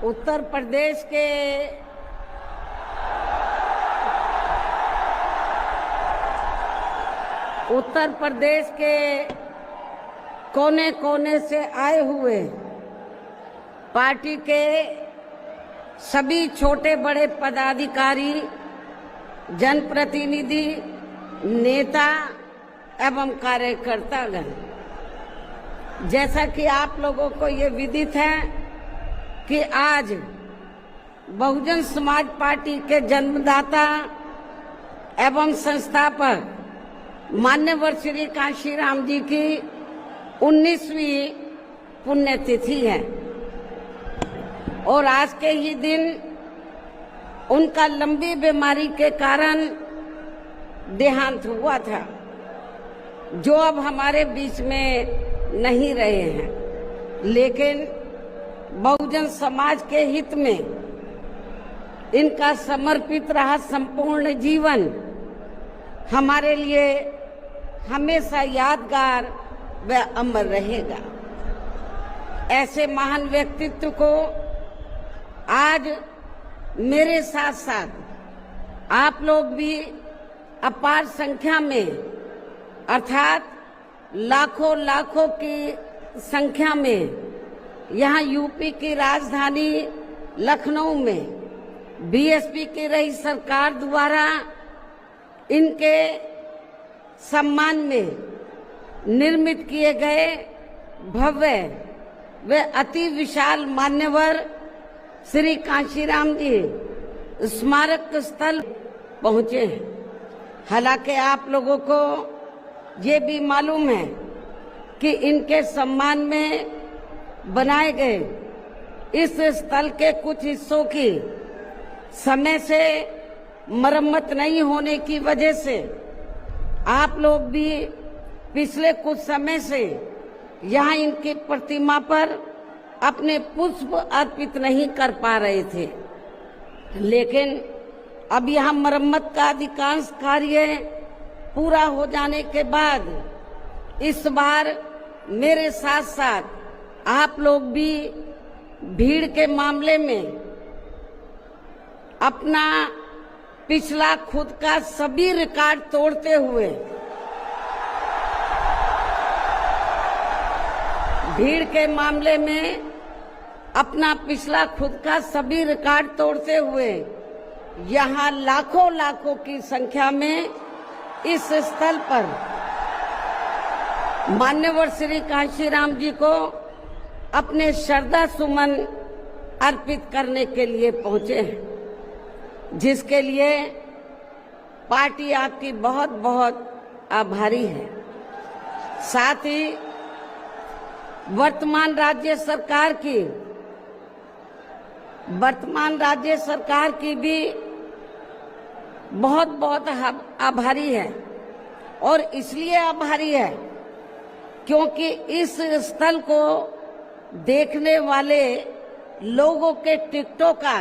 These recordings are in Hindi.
उत्तर प्रदेश के कोने कोने से आए हुए पार्टी के सभी छोटे बड़े पदाधिकारी, जनप्रतिनिधि, नेता एवं कार्यकर्तागण, जैसा कि आप लोगों को ये विदित है कि आज बहुजन समाज पार्टी के जन्मदाता एवं संस्थापक मान्यवर श्री कांशीराम जी की 19वीं पुण्यतिथि है और आज के ही दिन उनका लंबी बीमारी के कारण देहांत हुआ था, जो अब हमारे बीच में नहीं रहे हैं। लेकिन बहुजन समाज के हित में इनका समर्पित रहा संपूर्ण जीवन हमारे लिए हमेशा यादगार व अमर रहेगा। ऐसे महान व्यक्तित्व को आज मेरे साथ साथ आप लोग भी अपार संख्या में, अर्थात लाखों लाखों की संख्या में यहाँ यूपी की राजधानी लखनऊ में बीएसपी की रही सरकार द्वारा इनके सम्मान में निर्मित किए गए भव्य व अति विशाल मान्यवर श्री कांशीराम जी स्मारक स्थल पहुंचे हैं। हालांकि आप लोगों को ये भी मालूम है कि इनके सम्मान में बनाए गए इस स्थल के कुछ हिस्सों की समय से मरम्मत नहीं होने की वजह से आप लोग भी पिछले कुछ समय से यहाँ इनकी प्रतिमा पर अपने पुष्प अर्पित नहीं कर पा रहे थे। लेकिन अब यहाँ मरम्मत का अधिकांश कार्य पूरा हो जाने के बाद इस बार मेरे साथ साथ आप लोग भी भीड़ के मामले में अपना पिछला खुद का सभी रिकॉर्ड तोड़ते हुए अपना पिछला खुद का सभी रिकॉर्ड तोड़ते हुए यहाँ लाखों लाखों की संख्या में इस स्थल पर मान्यवर श्री कांशीराम जी को अपने श्रद्धा सुमन अर्पित करने के लिए पहुंचे हैं, जिसके लिए पार्टी आपकी बहुत बहुत आभारी है। साथ ही वर्तमान राज्य सरकार की भी बहुत बहुत आभारी है और इसलिए आभारी है क्योंकि इस स्थल को देखने वाले लोगों के टिकटों का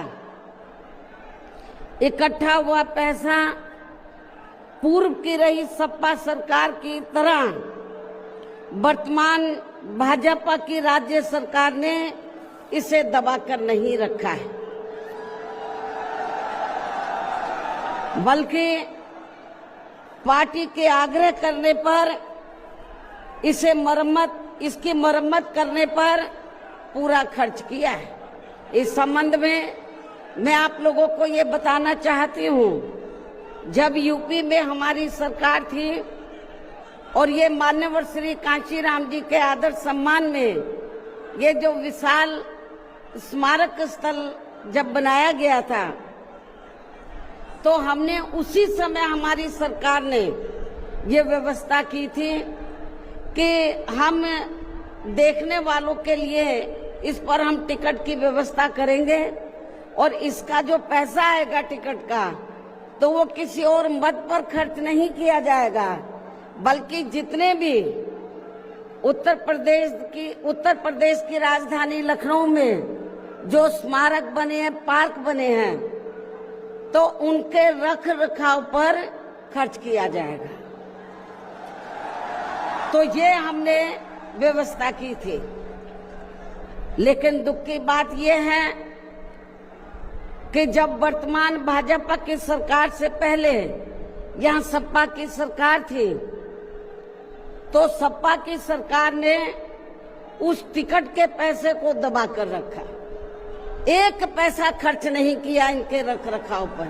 इकट्ठा हुआ पैसा पूर्व की रही सपा सरकार की तरह वर्तमान भाजपा की राज्य सरकार ने इसे दबाकर नहीं रखा है, बल्कि पार्टी के आग्रह करने पर इसकी मरम्मत करने पर पूरा खर्च किया है। इस संबंध में मैं आप लोगों को ये बताना चाहती हूँ, जब यूपी में हमारी सरकार थी और ये मान्यवर श्री कांशीराम जी के आदर सम्मान में ये जो विशाल स्मारक स्थल जब बनाया गया था, तो हमने उसी समय हमारी सरकार ने ये व्यवस्था की थी कि हम देखने वालों के लिए इस पर हम टिकट की व्यवस्था करेंगे और इसका जो पैसा आएगा टिकट का, तो वो किसी और मद पर खर्च नहीं किया जाएगा, बल्कि जितने भी उत्तर प्रदेश की राजधानी लखनऊ में जो स्मारक बने हैं, पार्क बने हैं, तो उनके रख रखाव पर खर्च किया जाएगा। तो ये हमने व्यवस्था की थी। लेकिन दुख की बात यह है कि जब वर्तमान भाजपा की सरकार से पहले यहाँ सपा की सरकार थी, तो सपा की सरकार ने उस टिकट के पैसे को दबा कर रखा, एक पैसा खर्च नहीं किया इनके रख रखाव पर,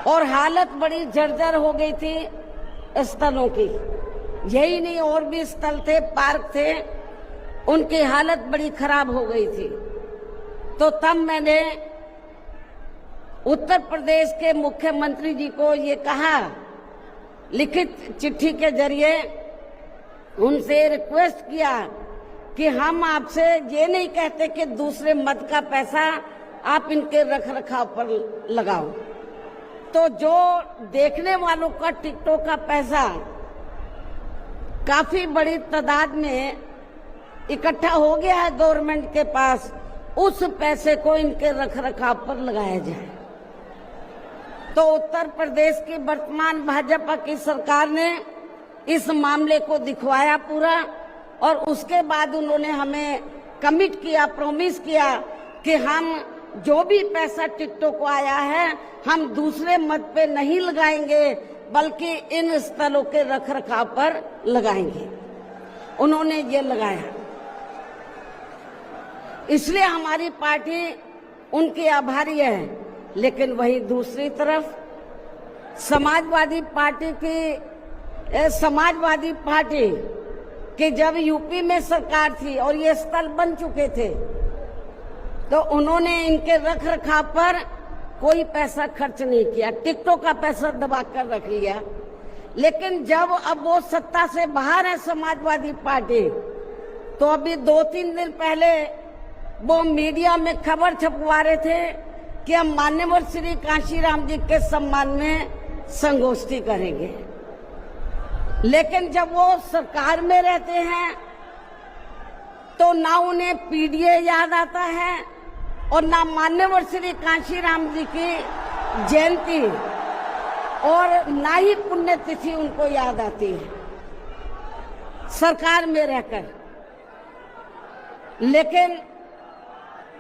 और हालत बड़ी जर्जर हो गई थी स्थलों की। यही नहीं, और भी स्थल थे, पार्क थे, उनकी हालत बड़ी खराब हो गई थी। तो तब मैंने उत्तर प्रदेश के मुख्यमंत्री जी को ये कहा, लिखित चिट्ठी के जरिए उनसे रिक्वेस्ट किया कि हम आपसे ये नहीं कहते कि दूसरे मत का पैसा आप इनके रख रखाव पर लगाओ, तो जो देखने वालों का टिकटों का पैसा काफी बड़ी तादाद में इकट्ठा हो गया है गवर्नमेंट के पास, उस पैसे को इनके रख रखाव पर लगाया जाए। तो उत्तर प्रदेश की वर्तमान भाजपा की सरकार ने इस मामले को दिखवाया पूरा, और उसके बाद उन्होंने हमें कमिट किया, प्रॉमिस किया कि हम जो भी पैसा टिकटों को आया है हम दूसरे मत पे नहीं लगाएंगे, बल्कि इन स्थलों के रख रखाव पर लगाएंगे। उन्होंने ये लगाया, इसलिए हमारी पार्टी उनकी आभारी है। लेकिन वहीं दूसरी तरफ समाजवादी पार्टी कि जब यूपी में सरकार थी और ये स्थल बन चुके थे, तो उन्होंने इनके रख रखाव पर कोई पैसा खर्च नहीं किया, टिकटों का पैसा दबा कर रख लिया। लेकिन जब अब वो सत्ता से बाहर है समाजवादी पार्टी, तो अभी 2-3 दिन पहले वो मीडिया में खबर छपवा रहे थे कि हम मान्यवर श्री कांशीराम जी के सम्मान में संगोष्ठी करेंगे। लेकिन जब वो सरकार में रहते हैं तो ना उन्हें पीडीए याद आता है और ना मान्यवर श्री कांशीराम जी की जयंती और ना ही पुण्यतिथि उनको याद आती है सरकार में रहकर। लेकिन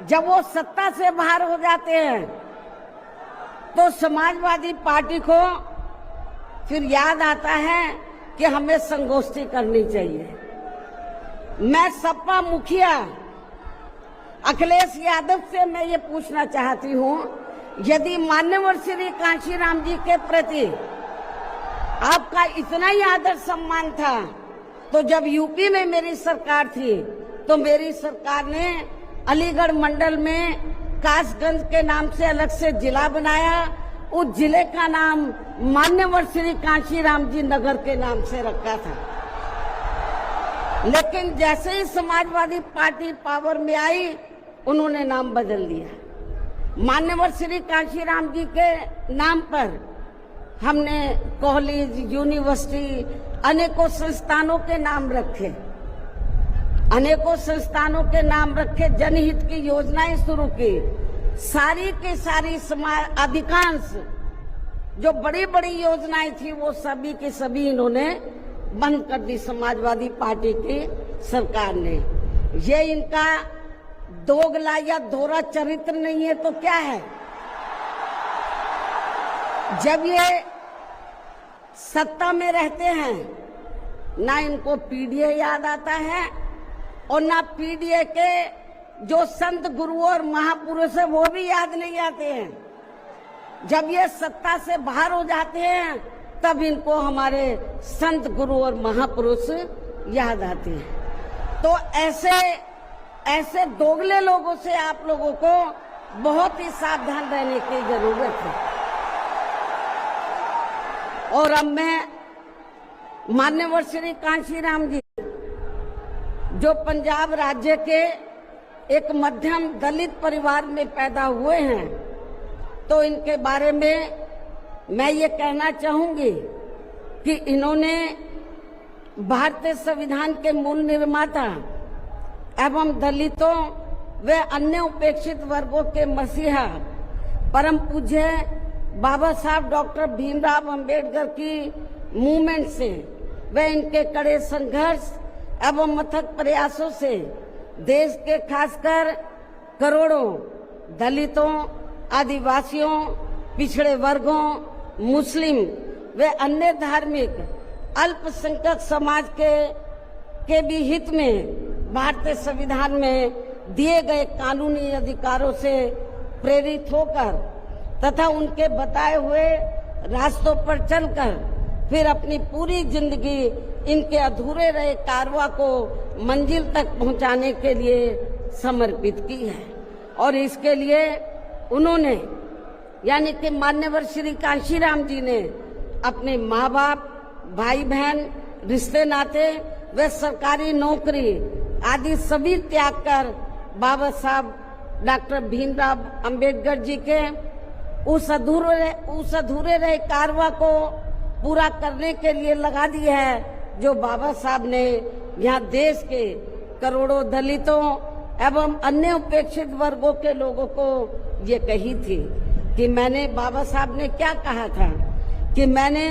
जब वो सत्ता से बाहर हो जाते हैं तो समाजवादी पार्टी को फिर याद आता है कि हमें संगोष्ठी करनी चाहिए। मैं सपा मुखिया अखिलेश यादव से मैं ये पूछना चाहती हूँ, यदि मान्यवर श्री कांशीराम जी के प्रति आपका इतना ही आदर सम्मान था, तो जब यूपी में मेरी सरकार थी तो मेरी सरकार ने अलीगढ़ मंडल में कासगंज के नाम से अलग से जिला बनाया, उस जिले का नाम मान्यवर श्री कांशीराम जी नगर के नाम से रखा था। लेकिन जैसे ही समाजवादी पार्टी पावर में आई, उन्होंने नाम बदल दिया। मान्यवर श्री कांशीराम जी के नाम पर हमने कॉलेज, यूनिवर्सिटी, अनेकों संस्थानों के नाम रखे, अनेकों संस्थानों के नाम रखे, जनहित की योजनाएं शुरू की। सारी की सारी समाज अधिकांश जो बड़ी बड़ी योजनाएं थी वो सभी की सभी इन्होंने बंद कर दी समाजवादी पार्टी की सरकार ने। ये इनका दोगला या दोहरा चरित्र नहीं है तो क्या है? जब ये सत्ता में रहते हैं ना इनको पीडीए याद आता है और ना पीडीए के जो संत गुरु और महापुरुष है वो भी याद नहीं आते हैं। जब ये सत्ता से बाहर हो जाते हैं तब इनको हमारे संत गुरु और महापुरुष याद आते हैं। तो ऐसे दोगले लोगों से आप लोगों को बहुत ही सावधान रहने की जरूरत है। और अब मैं मान्यवर श्री कांशीराम जी जो पंजाब राज्य के एक मध्यम दलित परिवार में पैदा हुए हैं, तो इनके बारे में मैं ये कहना चाहूंगी कि इन्होंने भारतीय संविधान के मूल निर्माता एवं दलितों व अन्य उपेक्षित वर्गों के मसीहा परम पूज्य बाबा साहब डॉक्टर भीमराव अंबेडकर की मूवमेंट से व इनके कड़े संघर्ष एवं अथक प्रयासों से देश के खासकर करोड़ों दलितों, आदिवासियों, पिछड़े वर्गों, मुस्लिम व अन्य धार्मिक अल्पसंख्यक समाज के भी हित में भारतीय संविधान में दिए गए कानूनी अधिकारों से प्रेरित होकर तथा उनके बताए हुए रास्तों पर चलकर फिर अपनी पूरी जिंदगी इनके अधूरे रहे कारवां को मंजिल तक पहुंचाने के लिए समर्पित की है। और इसके लिए उन्होंने यानी कि मान्यवर श्री कांशीराम जी ने अपने माँ बाप, भाई बहन, रिश्ते नाते व सरकारी नौकरी आदि सभी त्याग कर बाबा साहब डॉक्टर भीमराव अंबेडकर जी के उस अधूरे रहे कारवां को पूरा करने के लिए लगा दी है, जो बाबा साहब ने यहाँ देश के करोड़ों दलितों एवं अन्य उपेक्षित वर्गों के लोगों को ये कही थी कि मैंने, बाबा साहब ने क्या कहा था कि मैंने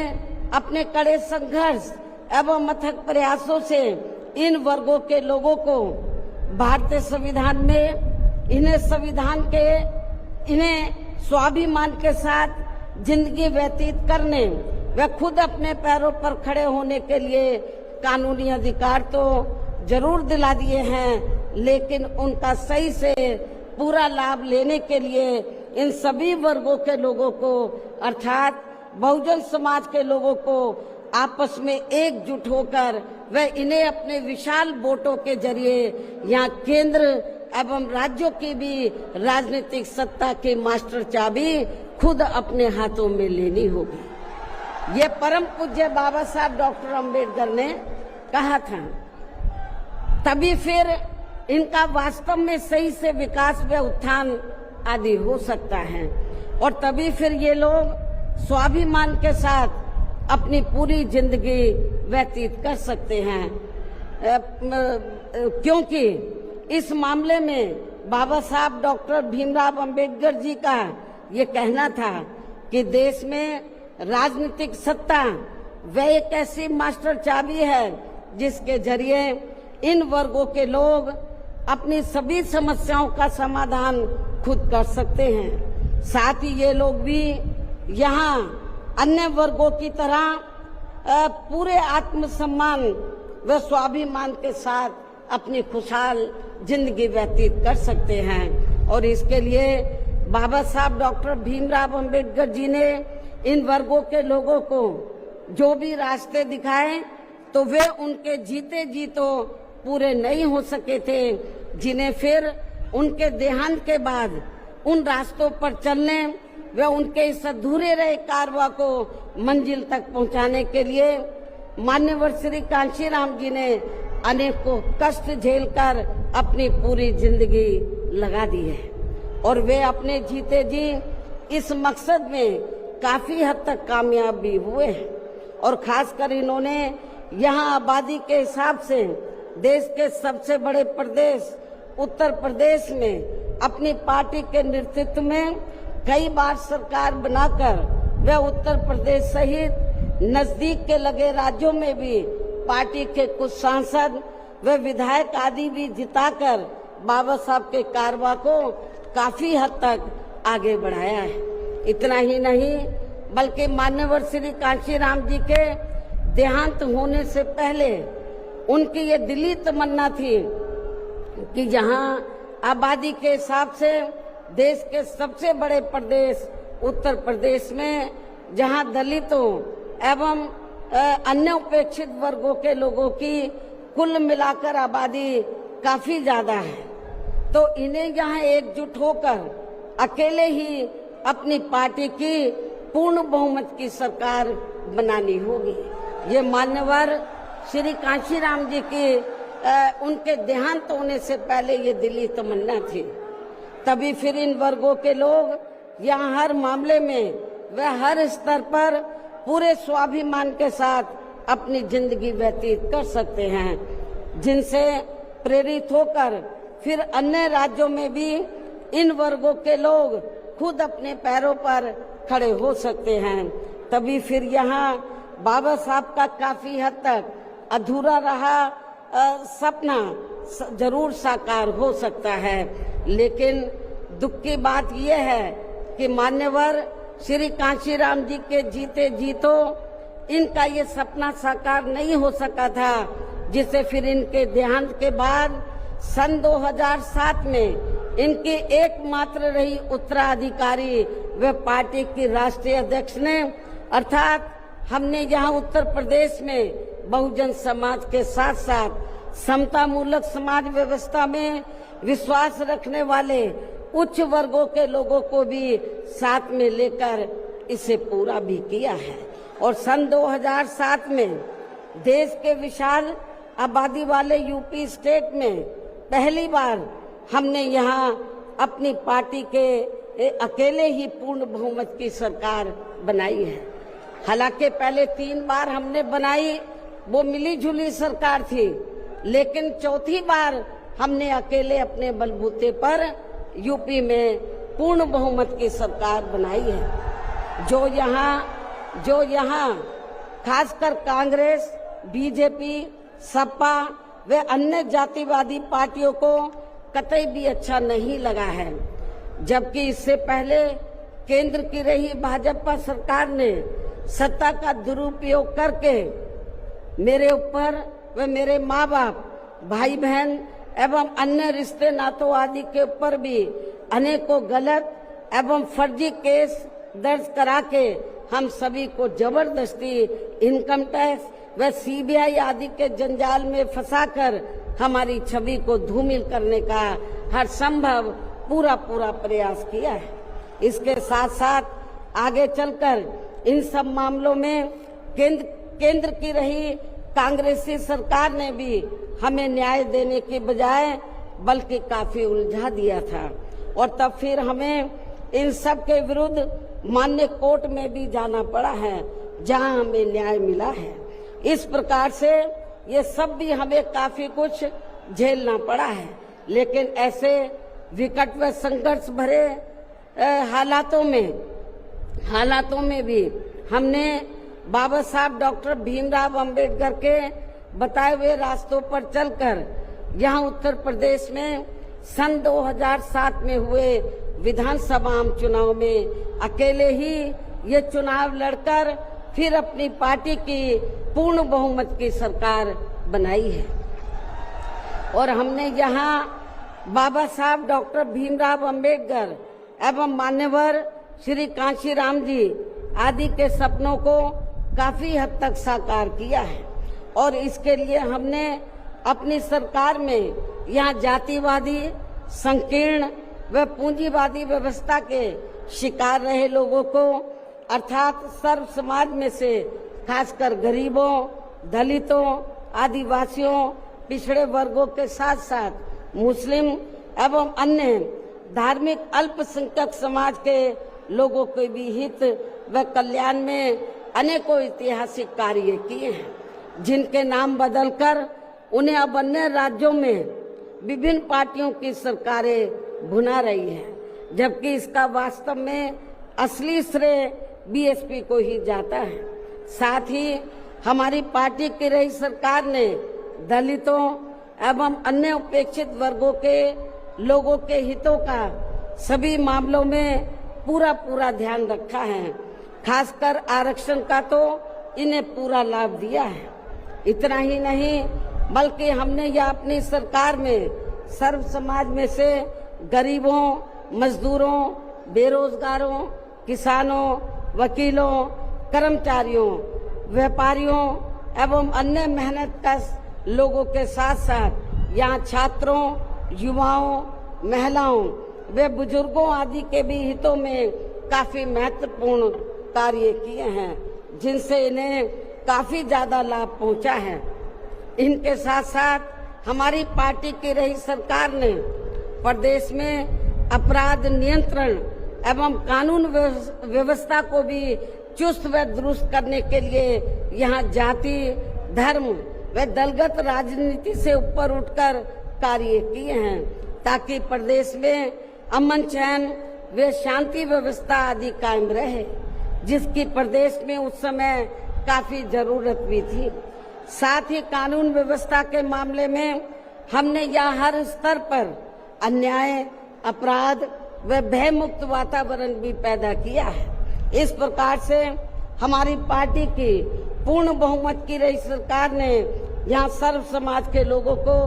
अपने कड़े संघर्ष एवं अथक प्रयासों से इन वर्गों के लोगों को भारतीय संविधान में इन्हें स्वाभिमान के साथ जिंदगी व्यतीत करने व खुद अपने पैरों पर खड़े होने के लिए कानूनी अधिकार तो जरूर दिला दिए हैं, लेकिन उनका सही से पूरा लाभ लेने के लिए इन सभी वर्गों के लोगों को अर्थात बहुजन समाज के लोगों को आपस में एकजुट होकर व इन्हें अपने विशाल वोटों के जरिए यहाँ केंद्र एवं राज्यों की भी राजनीतिक सत्ता की मास्टर चाबी खुद अपने हाथों में लेनी होगी। ये परम पूज्य बाबा साहब डॉक्टर अंबेडकर ने कहा था। तभी फिर इनका वास्तव में सही से विकास व उत्थान आदि हो सकता है और तभी फिर ये लोग स्वाभिमान के साथ अपनी पूरी जिंदगी व्यतीत कर सकते हैं, क्योंकि इस मामले में बाबा साहब डॉक्टर भीमराव अंबेडकर जी का ये कहना था कि देश में राजनीतिक सत्ता वह एक ऐसी मास्टर चाबी है जिसके जरिए इन वर्गों के लोग अपनी सभी समस्याओं का समाधान खुद कर सकते हैं। साथ ही ये लोग भी यहाँ अन्य वर्गों की तरह पूरे आत्मसम्मान व स्वाभिमान के साथ अपनी खुशहाल जिंदगी व्यतीत कर सकते हैं। और इसके लिए बाबा साहब डॉक्टर भीमराव अंबेडकर जी ने इन वर्गों के लोगों को जो भी रास्ते दिखाए तो वे उनके जीते जी तो पूरे नहीं हो सके थे, जिन्हें फिर उनके देहांत के बाद उन रास्तों पर चलने व उनके इस अधूरे रहे कारवां को मंजिल तक पहुंचाने के लिए मान्यवर श्री कांशीराम जी ने अनेकों कष्ट झेलकर अपनी पूरी जिंदगी लगा दी है और वे अपने जीते जी इस मकसद में काफी हद तक कामयाब भी हुए हैं। और खासकर इन्होंने यहाँ आबादी के हिसाब से देश के सबसे बड़े प्रदेश उत्तर प्रदेश में अपनी पार्टी के नेतृत्व में कई बार सरकार बनाकर वे उत्तर प्रदेश सहित नजदीक के लगे राज्यों में भी पार्टी के कुछ सांसद व विधायक आदि भी जिताकर बाबा साहब के कारवां को काफी हद तक आगे बढ़ाया है। इतना ही नहीं बल्कि मान्यवर श्री कांशीराम जी के देहांत होने से पहले उनकी ये दिली तमन्ना थी कि जहां आबादी के हिसाब से देश के सबसे बड़े प्रदेश उत्तर प्रदेश में जहां दलितों एवं अन्य उपेक्षित वर्गों के लोगों की कुल मिलाकर आबादी काफी ज्यादा है, तो इन्हें यहाँ एकजुट होकर अकेले ही अपनी पार्टी की पूर्ण बहुमत की सरकार बनानी होगी। ये मान्यवर श्री कांशीराम जी की उनके देहांत होने से पहले ये दिली तमन्ना थी। तभी फिर इन वर्गों के लोग यहाँ हर मामले में व हर स्तर पर पूरे स्वाभिमान के साथ अपनी जिंदगी व्यतीत कर सकते हैं, जिनसे प्रेरित होकर फिर अन्य राज्यों में भी इन वर्गों के लोग खुद अपने पैरों पर खड़े हो सकते हैं। तभी फिर यहाँ बाबा साहब का काफी हद तक अधूरा रहा सपना जरूर साकार हो सकता है। लेकिन दुख की बात यह है कि मान्यवर श्री कांशीराम जी के जीते जीतो इनका ये सपना साकार नहीं हो सका था, जिसे फिर इनके देहांत के बाद सन 2007 में इनकी एकमात्र रही उत्तराधिकारी व पार्टी की राष्ट्रीय अध्यक्ष ने, अर्थात हमने यहाँ उत्तर प्रदेश में बहुजन समाज के साथ साथ समता मूलक समाज व्यवस्था में विश्वास रखने वाले उच्च वर्गों के लोगों को भी साथ में लेकर इसे पूरा भी किया है। और सन 2007 में देश के विशाल आबादी वाले यूपी स्टेट में पहली बार हमने यहाँ अपनी पार्टी के अकेले ही पूर्ण बहुमत की सरकार बनाई है। हालांकि पहले 3 बार हमने बनाई, वो मिली जुली सरकार थी, लेकिन चौथी बार हमने अकेले अपने बलबूते पर यूपी में पूर्ण बहुमत की सरकार बनाई है। जो यहाँ खासकर कांग्रेस, बीजेपी, सपा व अन्य जातिवादी पार्टियों को कतई भी अच्छा नहीं लगा है, जबकि इससे पहले केंद्र की रही भाजपा सरकार ने सत्ता का दुरुपयोग करके मेरे ऊपर व मेरे माँ बाप, भाई बहन एवं अन्य रिश्ते नातों आदि के ऊपर भी अनेकों गलत एवं फर्जी केस दर्ज करा के हम सभी को जबरदस्ती इनकम टैक्स व सीबीआई आदि के जंजाल में फंसाकर हमारी छवि को धूमिल करने का हर संभव पूरा प्रयास किया है। इसके साथ साथ आगे चलकर इन सब मामलों में केंद्र की रही कांग्रेसी सरकार ने भी हमें न्याय देने की बजाय बल्कि काफी उलझा दिया था, और तब फिर हमें इन सब के विरुद्ध मान्य कोर्ट में भी जाना पड़ा है, जहां हमें न्याय मिला है। इस प्रकार से ये सब भी हमें काफी कुछ झेलना पड़ा है, लेकिन ऐसे विकट व संघर्ष भरे हालातों में भी हमने बाबा साहब डॉक्टर भीमराव अंबेडकर के बताए हुए रास्तों पर चलकर यहाँ उत्तर प्रदेश में सन 2007 में हुए विधानसभा चुनाव में अकेले ही ये चुनाव लड़कर फिर अपनी पार्टी की पूर्ण बहुमत की सरकार बनाई है। और हमने यहाँ बाबा साहब डॉक्टर भीमराव अंबेडकर एवं मान्यवर श्री कांशीराम जी आदि के सपनों को काफी हद तक साकार किया है, और इसके लिए हमने अपनी सरकार में यहाँ जातिवादी, संकीर्ण व पूंजीवादी व्यवस्था के शिकार रहे लोगों को, अर्थात सर्व समाज में से खासकर गरीबों, दलितों, आदिवासियों, पिछड़े वर्गों के साथ साथ मुस्लिम एवं अन्य धार्मिक अल्पसंख्यक समाज के लोगों के भी हित व कल्याण में अनेकों ऐतिहासिक कार्य किए हैं, जिनके नाम बदलकर उन्हें अब अन्य राज्यों में विभिन्न पार्टियों की सरकारें भुना रही हैं, जबकि इसका वास्तव में असली श्रेय बीएसपी को ही जाता है। साथ ही हमारी पार्टी की रही सरकार ने दलितों एवं अन्य उपेक्षित वर्गों के लोगों के हितों का सभी मामलों में पूरा ध्यान रखा है। खासकर आरक्षण का तो इन्हें पूरा लाभ दिया है। इतना ही नहीं, बल्कि हमने यह अपनी सरकार में सर्व समाज में से गरीबों, मजदूरों, बेरोजगारों, किसानों, वकीलों, कर्मचारियों, व्यापारियों एवं अन्य मेहनतकश लोगों के साथ साथ यहाँ छात्रों, युवाओं, महिलाओं व बुजुर्गों आदि के भी हितों में काफी महत्वपूर्ण कार्य किए हैं, जिनसे इन्हें काफी ज्यादा लाभ पहुंचा है। इनके साथ साथ हमारी पार्टी की रही सरकार ने प्रदेश में अपराध नियंत्रण एवं कानून व्यवस्था को भी चुस्त व दुरुस्त करने के लिए यहाँ जाति, धर्म व दलगत राजनीति से ऊपर उठकर कार्य किए हैं, ताकि प्रदेश में अमन चैन व शांति व्यवस्था आदि कायम रहे, जिसकी प्रदेश में उस समय काफी जरूरत भी थी। साथ ही कानून व्यवस्था के मामले में हमने यहाँ हर स्तर पर अन्याय, अपराध व भय मुक्त वातावरण भी पैदा किया है। इस प्रकार से हमारी पार्टी की पूर्ण बहुमत की रही सरकार ने यहाँ सर्व समाज के लोगों को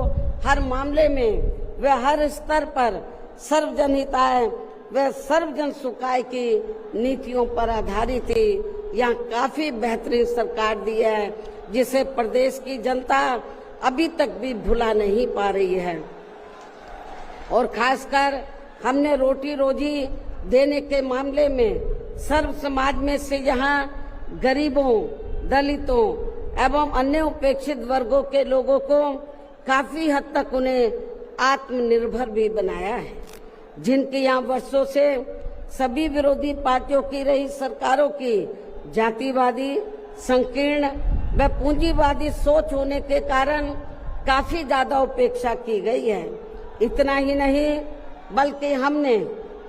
हर मामले में व हर स्तर पर सर्वजन हिताय व सर्वजन सुखाय की नीतियों पर आधारित ही यहाँ काफी बेहतरीन सरकार दी है, जिसे प्रदेश की जनता अभी तक भी भुला नहीं पा रही है। और खासकर हमने रोटी रोजी देने के मामले में सर्व समाज में से यहाँ गरीबों, दलितों एवं अन्य उपेक्षित वर्गों के लोगों को काफी हद तक उन्हें आत्मनिर्भर भी बनाया है, जिनके यहाँ वर्षों से सभी विरोधी पार्टियों की रही सरकारों की जातिवादी, संकीर्ण व पूंजीवादी सोच होने के कारण काफी ज्यादा उपेक्षा की गई है। इतना ही नहीं बल्कि हमने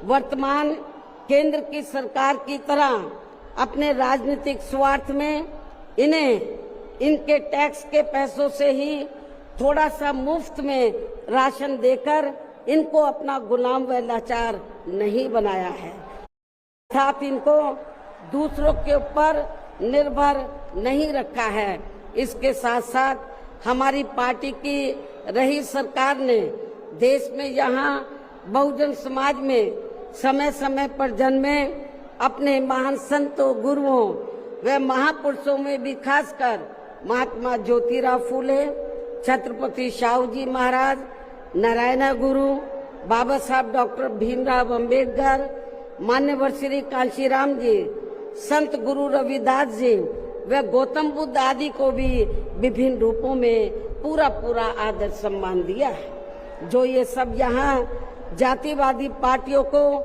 वर्तमान केंद्र की सरकार की तरह अपने राजनीतिक स्वार्थ में इनके टैक्स के पैसों से ही थोड़ा सा मुफ्त में राशन देकर इनको अपना गुलाम व लाचार नहीं बनाया है, साथ इनको दूसरों के ऊपर निर्भर नहीं रखा है। इसके साथ साथ हमारी पार्टी की रही सरकार ने देश में यहाँ बहुजन समाज में समय समय पर जन्मे अपने महान संतों, गुरुओं व महापुरुषों में भी खासकर महात्मा ज्योतिराव फूले, छत्रपति शाहू जी महाराज, नारायण गुरु, बाबा साहब डॉक्टर भीमराव अंबेडकर, मान्यवर श्री कांशीराम जी, संत गुरु रविदास जी व गौतम बुद्ध आदि को भी विभिन्न रूपों में पूरा आदर सम्मान दिया है। जो ये सब यहाँ जातिवादी पार्टियों को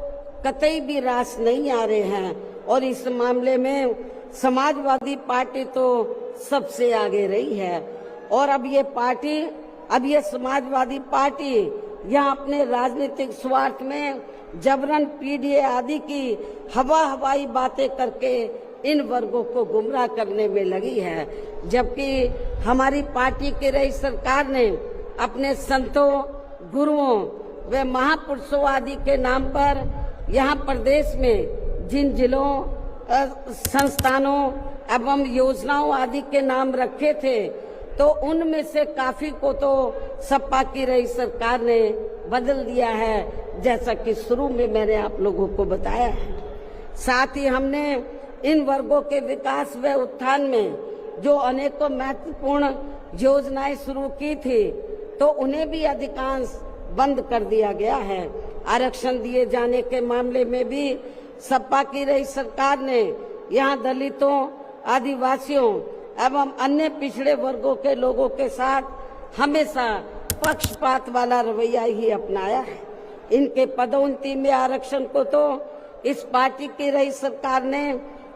कतई भी रास नहीं आ रहे हैं, और इस मामले में समाजवादी पार्टी तो सबसे आगे रही है। और अब ये समाजवादी पार्टी यहाँ अपने राजनीतिक स्वार्थ में जबरन पीडीए आदि की हवाई बातें करके इन वर्गों को गुमराह करने में लगी है, जबकि हमारी पार्टी की रही सरकार ने अपने संतों, गुरुओं व महापुरुषों आदि के नाम पर यहाँ प्रदेश में जिन जिलों, संस्थानों एवं योजनाओं आदि के नाम रखे थे, तो उनमें से काफी को तो सपा की रही सरकार ने बदल दिया है, जैसा कि शुरू में मैंने आप लोगों को बताया है। साथ ही हमने इन वर्गों के विकास व उत्थान में जो अनेकों महत्वपूर्ण योजनाएं शुरू की थी, तो उन्हें भी अधिकांश बंद कर दिया गया है। आरक्षण दिए जाने के मामले में भी सपा की रही सरकार ने यहाँ दलितों, आदिवासियों एवं अन्य पिछड़े वर्गों के लोगों के साथ हमेशा पक्षपात वाला रवैया ही अपनाया है। इनके पदोन्नति में आरक्षण को तो इस पार्टी की रही सरकार ने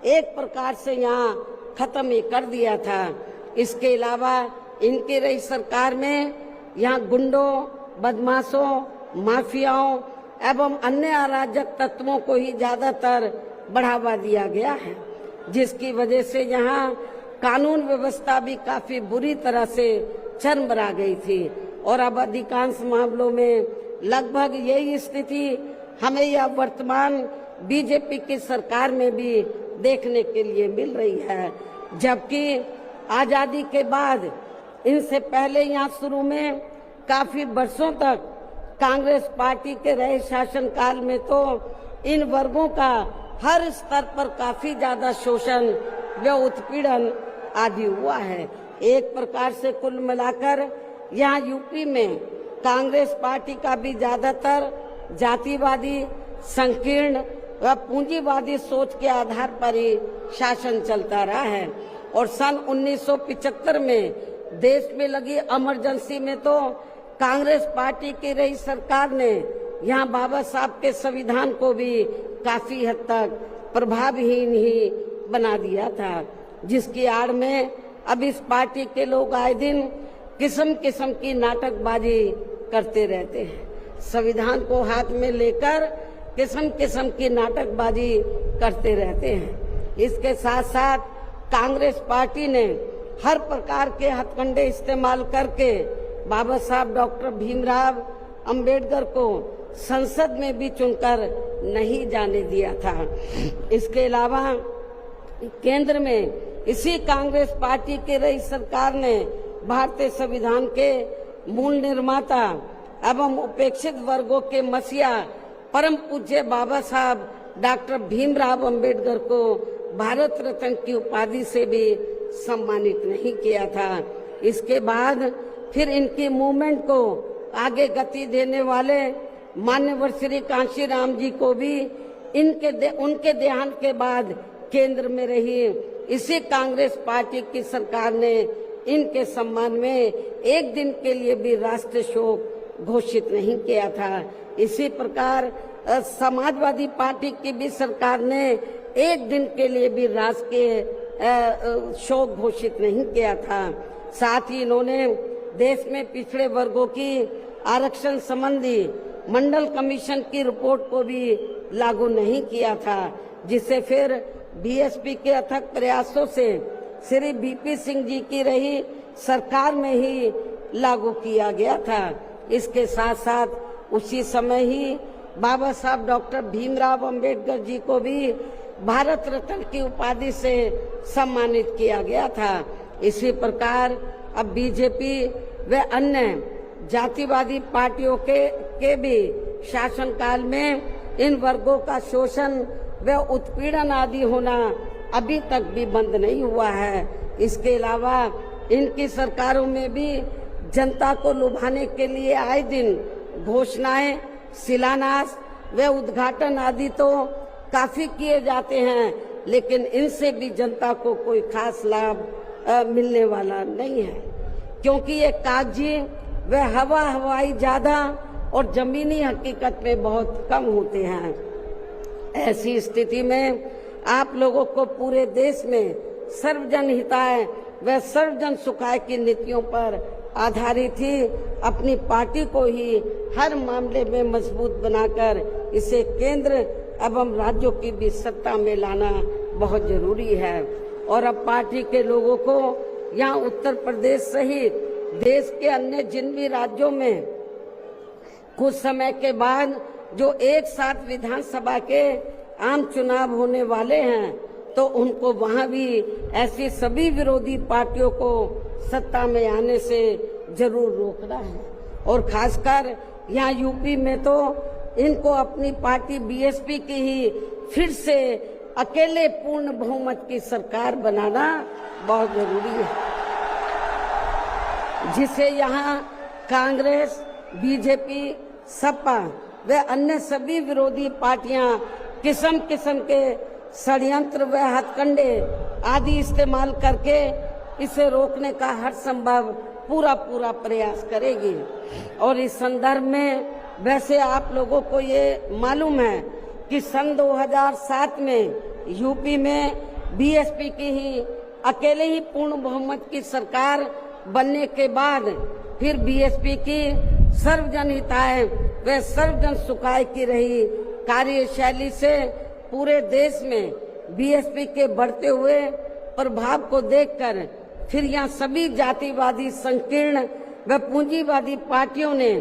एक प्रकार से यहाँ खत्म ही कर दिया था। इसके अलावा इनकी रही सरकार में यहाँ गुंडों, बदमाशों, माफियाओं एवं अन्य अराजक तत्वों को ही ज्यादातर बढ़ावा दिया गया है, जिसकी वजह से यहाँ कानून व्यवस्था भी काफी बुरी तरह से चरमरा गई थी। और अब अधिकांश मामलों में लगभग यही स्थिति हमें यह वर्तमान बीजेपी की सरकार में भी देखने के लिए मिल रही है, जबकि आजादी के बाद इनसे पहले यहाँ शुरू में काफी वर्षों तक कांग्रेस पार्टी के रहे शासनकाल में तो इन वर्गों का हर स्तर पर काफी ज्यादा शोषण व उत्पीड़न आदि हुआ है। एक प्रकार से कुल मिलाकर यहाँ यूपी में कांग्रेस पार्टी का भी ज्यादातर जातिवादी, संकीर्ण व पूंजीवादी सोच के आधार पर ही शासन चलता रहा है। और सन 1975 में देश में लगी इमरजेंसी में तो कांग्रेस पार्टी की रही सरकार ने यहाँ बाबा साहब के संविधान को भी काफी हद तक प्रभावहीन ही बना दिया था, जिसकी आड़ में अब इस पार्टी के लोग आए दिन किस्म किस्म की नाटकबाजी करते रहते हैं। संविधान को हाथ में लेकर किस्म किस्म की नाटकबाजी करते रहते हैं। इसके साथ साथ कांग्रेस पार्टी ने हर प्रकार के हथकंडे इस्तेमाल करके बाबा साहब डॉक्टर भीमराव अंबेडकर को संसद में भी चुनकर नहीं जाने दिया था। इसके अलावा केंद्र में इसी कांग्रेस पार्टी की रही सरकार ने भारतीय संविधान के मूल निर्माता एवं उपेक्षित वर्गों के मसीहा परम पूज्य बाबा साहब डॉक्टर भीमराव अंबेडकर को भारत रत्न की उपाधि से भी सम्मानित नहीं किया था। इसके बाद फिर इनकी मूवमेंट को आगे गति देने वाले मान्यवर श्री कांशीराम जी को भी उनके देहांत के बाद केंद्र में रही इसी कांग्रेस पार्टी की सरकार ने इनके सम्मान में एक दिन के लिए भी राष्ट्रीय शोक घोषित नहीं किया था। इसी प्रकार समाजवादी पार्टी की भी सरकार ने एक दिन के लिए भी राष्ट्रीय शोक घोषित नहीं किया था। साथ ही इन्होंने देश में पिछड़े वर्गों की आरक्षण संबंधी मंडल कमीशन की रिपोर्ट को भी लागू नहीं किया था, जिसे फिर बीएसपी के अथक प्रयासों से श्री बीपी सिंह जी की रही सरकार में ही लागू किया गया था। इसके साथ साथ उसी समय ही बाबा साहब डॉक्टर भीमराव अंबेडकर जी को भी भारत रत्न की उपाधि से सम्मानित किया गया था। इसी प्रकार अब बीजेपी व अन्य जातिवादी पार्टियों के भी शासनकाल में इन वर्गों का शोषण व उत्पीड़न आदि होना अभी तक भी बंद नहीं हुआ है। इसके अलावा इनकी सरकारों में भी जनता को लुभाने के लिए आए दिन घोषणाएं, शिलान्यास व उद्घाटन आदि तो काफी किए जाते हैं, लेकिन इनसे भी जनता को कोई खास लाभ मिलने वाला नहीं है, क्योंकि ये कागजी व हवाई ज्यादा और जमीनी हकीकत में बहुत कम होते हैं। ऐसी स्थिति में आप लोगों को पूरे देश में सर्वजन हिताय व सर्वजन सुखाय की नीतियों पर आधारित ही अपनी पार्टी को ही हर मामले में मजबूत बनाकर इसे केंद्र एवं राज्यों की भी सत्ता में लाना बहुत जरूरी है। और अब पार्टी के लोगों को यहाँ उत्तर प्रदेश सहित देश के अन्य जिन भी राज्यों में कुछ समय के बाद जो एक साथ विधानसभा के आम चुनाव होने वाले हैं, तो उनको वहां भी ऐसी सभी विरोधी पार्टियों को सत्ता में आने से जरूर रोकना है। और खासकर यहाँ यूपी में तो इनको अपनी पार्टी बीएसपी की ही फिर से अकेले पूर्ण बहुमत की सरकार बनाना बहुत जरूरी है, जिसे यहाँ कांग्रेस, बीजेपी, सपा व अन्य सभी विरोधी पार्टियां किस्म किस्म के षड्यंत्र व हथकंडे आदि इस्तेमाल करके इसे रोकने का हर संभव पूरा प्रयास करेगी। और इस संदर्भ में वैसे आप लोगों को ये मालूम है कि सन 2007 में यूपी में बीएसपी की ही अकेले ही पूर्ण बहुमत की सरकार बनने के बाद फिर बीएसपी की सर्वजन हिताय व सर्वजन सुखाय की रही कार्यशैली से पूरे देश में बीएसपी के बढ़ते हुए प्रभाव को देखकर फिर यहाँ सभी जातिवादी, संकीर्ण व पूंजीवादी पार्टियों ने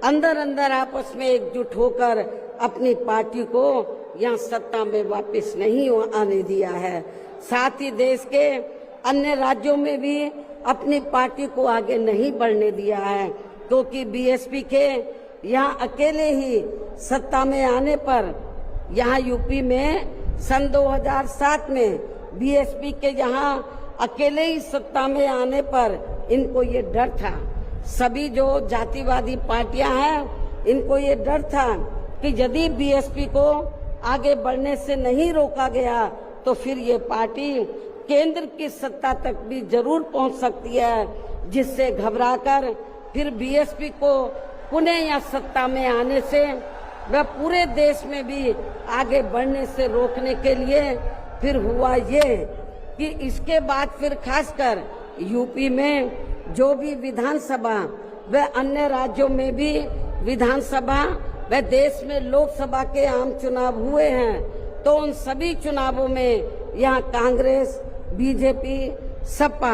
अंदर आपस में एकजुट होकर अपनी पार्टी को यहाँ सत्ता में वापस नहीं आने दिया है। साथ ही देश के अन्य राज्यों में भी अपनी पार्टी को आगे नहीं बढ़ने दिया है, क्योंकि बीएसपी के यहाँ अकेले ही सत्ता में आने पर यहाँ यूपी में सन 2007 में बीएसपी के यहाँ अकेले ही सत्ता में आने पर इनको ये डर था, सभी जो जातिवादी पार्टियां हैं इनको ये डर था कि यदि बीएसपी को आगे बढ़ने से नहीं रोका गया तो फिर ये पार्टी केंद्र की सत्ता तक भी जरूर पहुंच सकती है, जिससे घबराकर फिर बीएसपी को पुनः या सत्ता में आने से व पूरे देश में भी आगे बढ़ने से रोकने के लिए फिर हुआ ये कि इसके बाद फिर खासकर यूपी में जो भी विधानसभा व अन्य राज्यों में भी विधानसभा व देश में लोकसभा के आम चुनाव हुए हैं, तो उन सभी चुनावों में यहाँ कांग्रेस, बीजेपी, सपा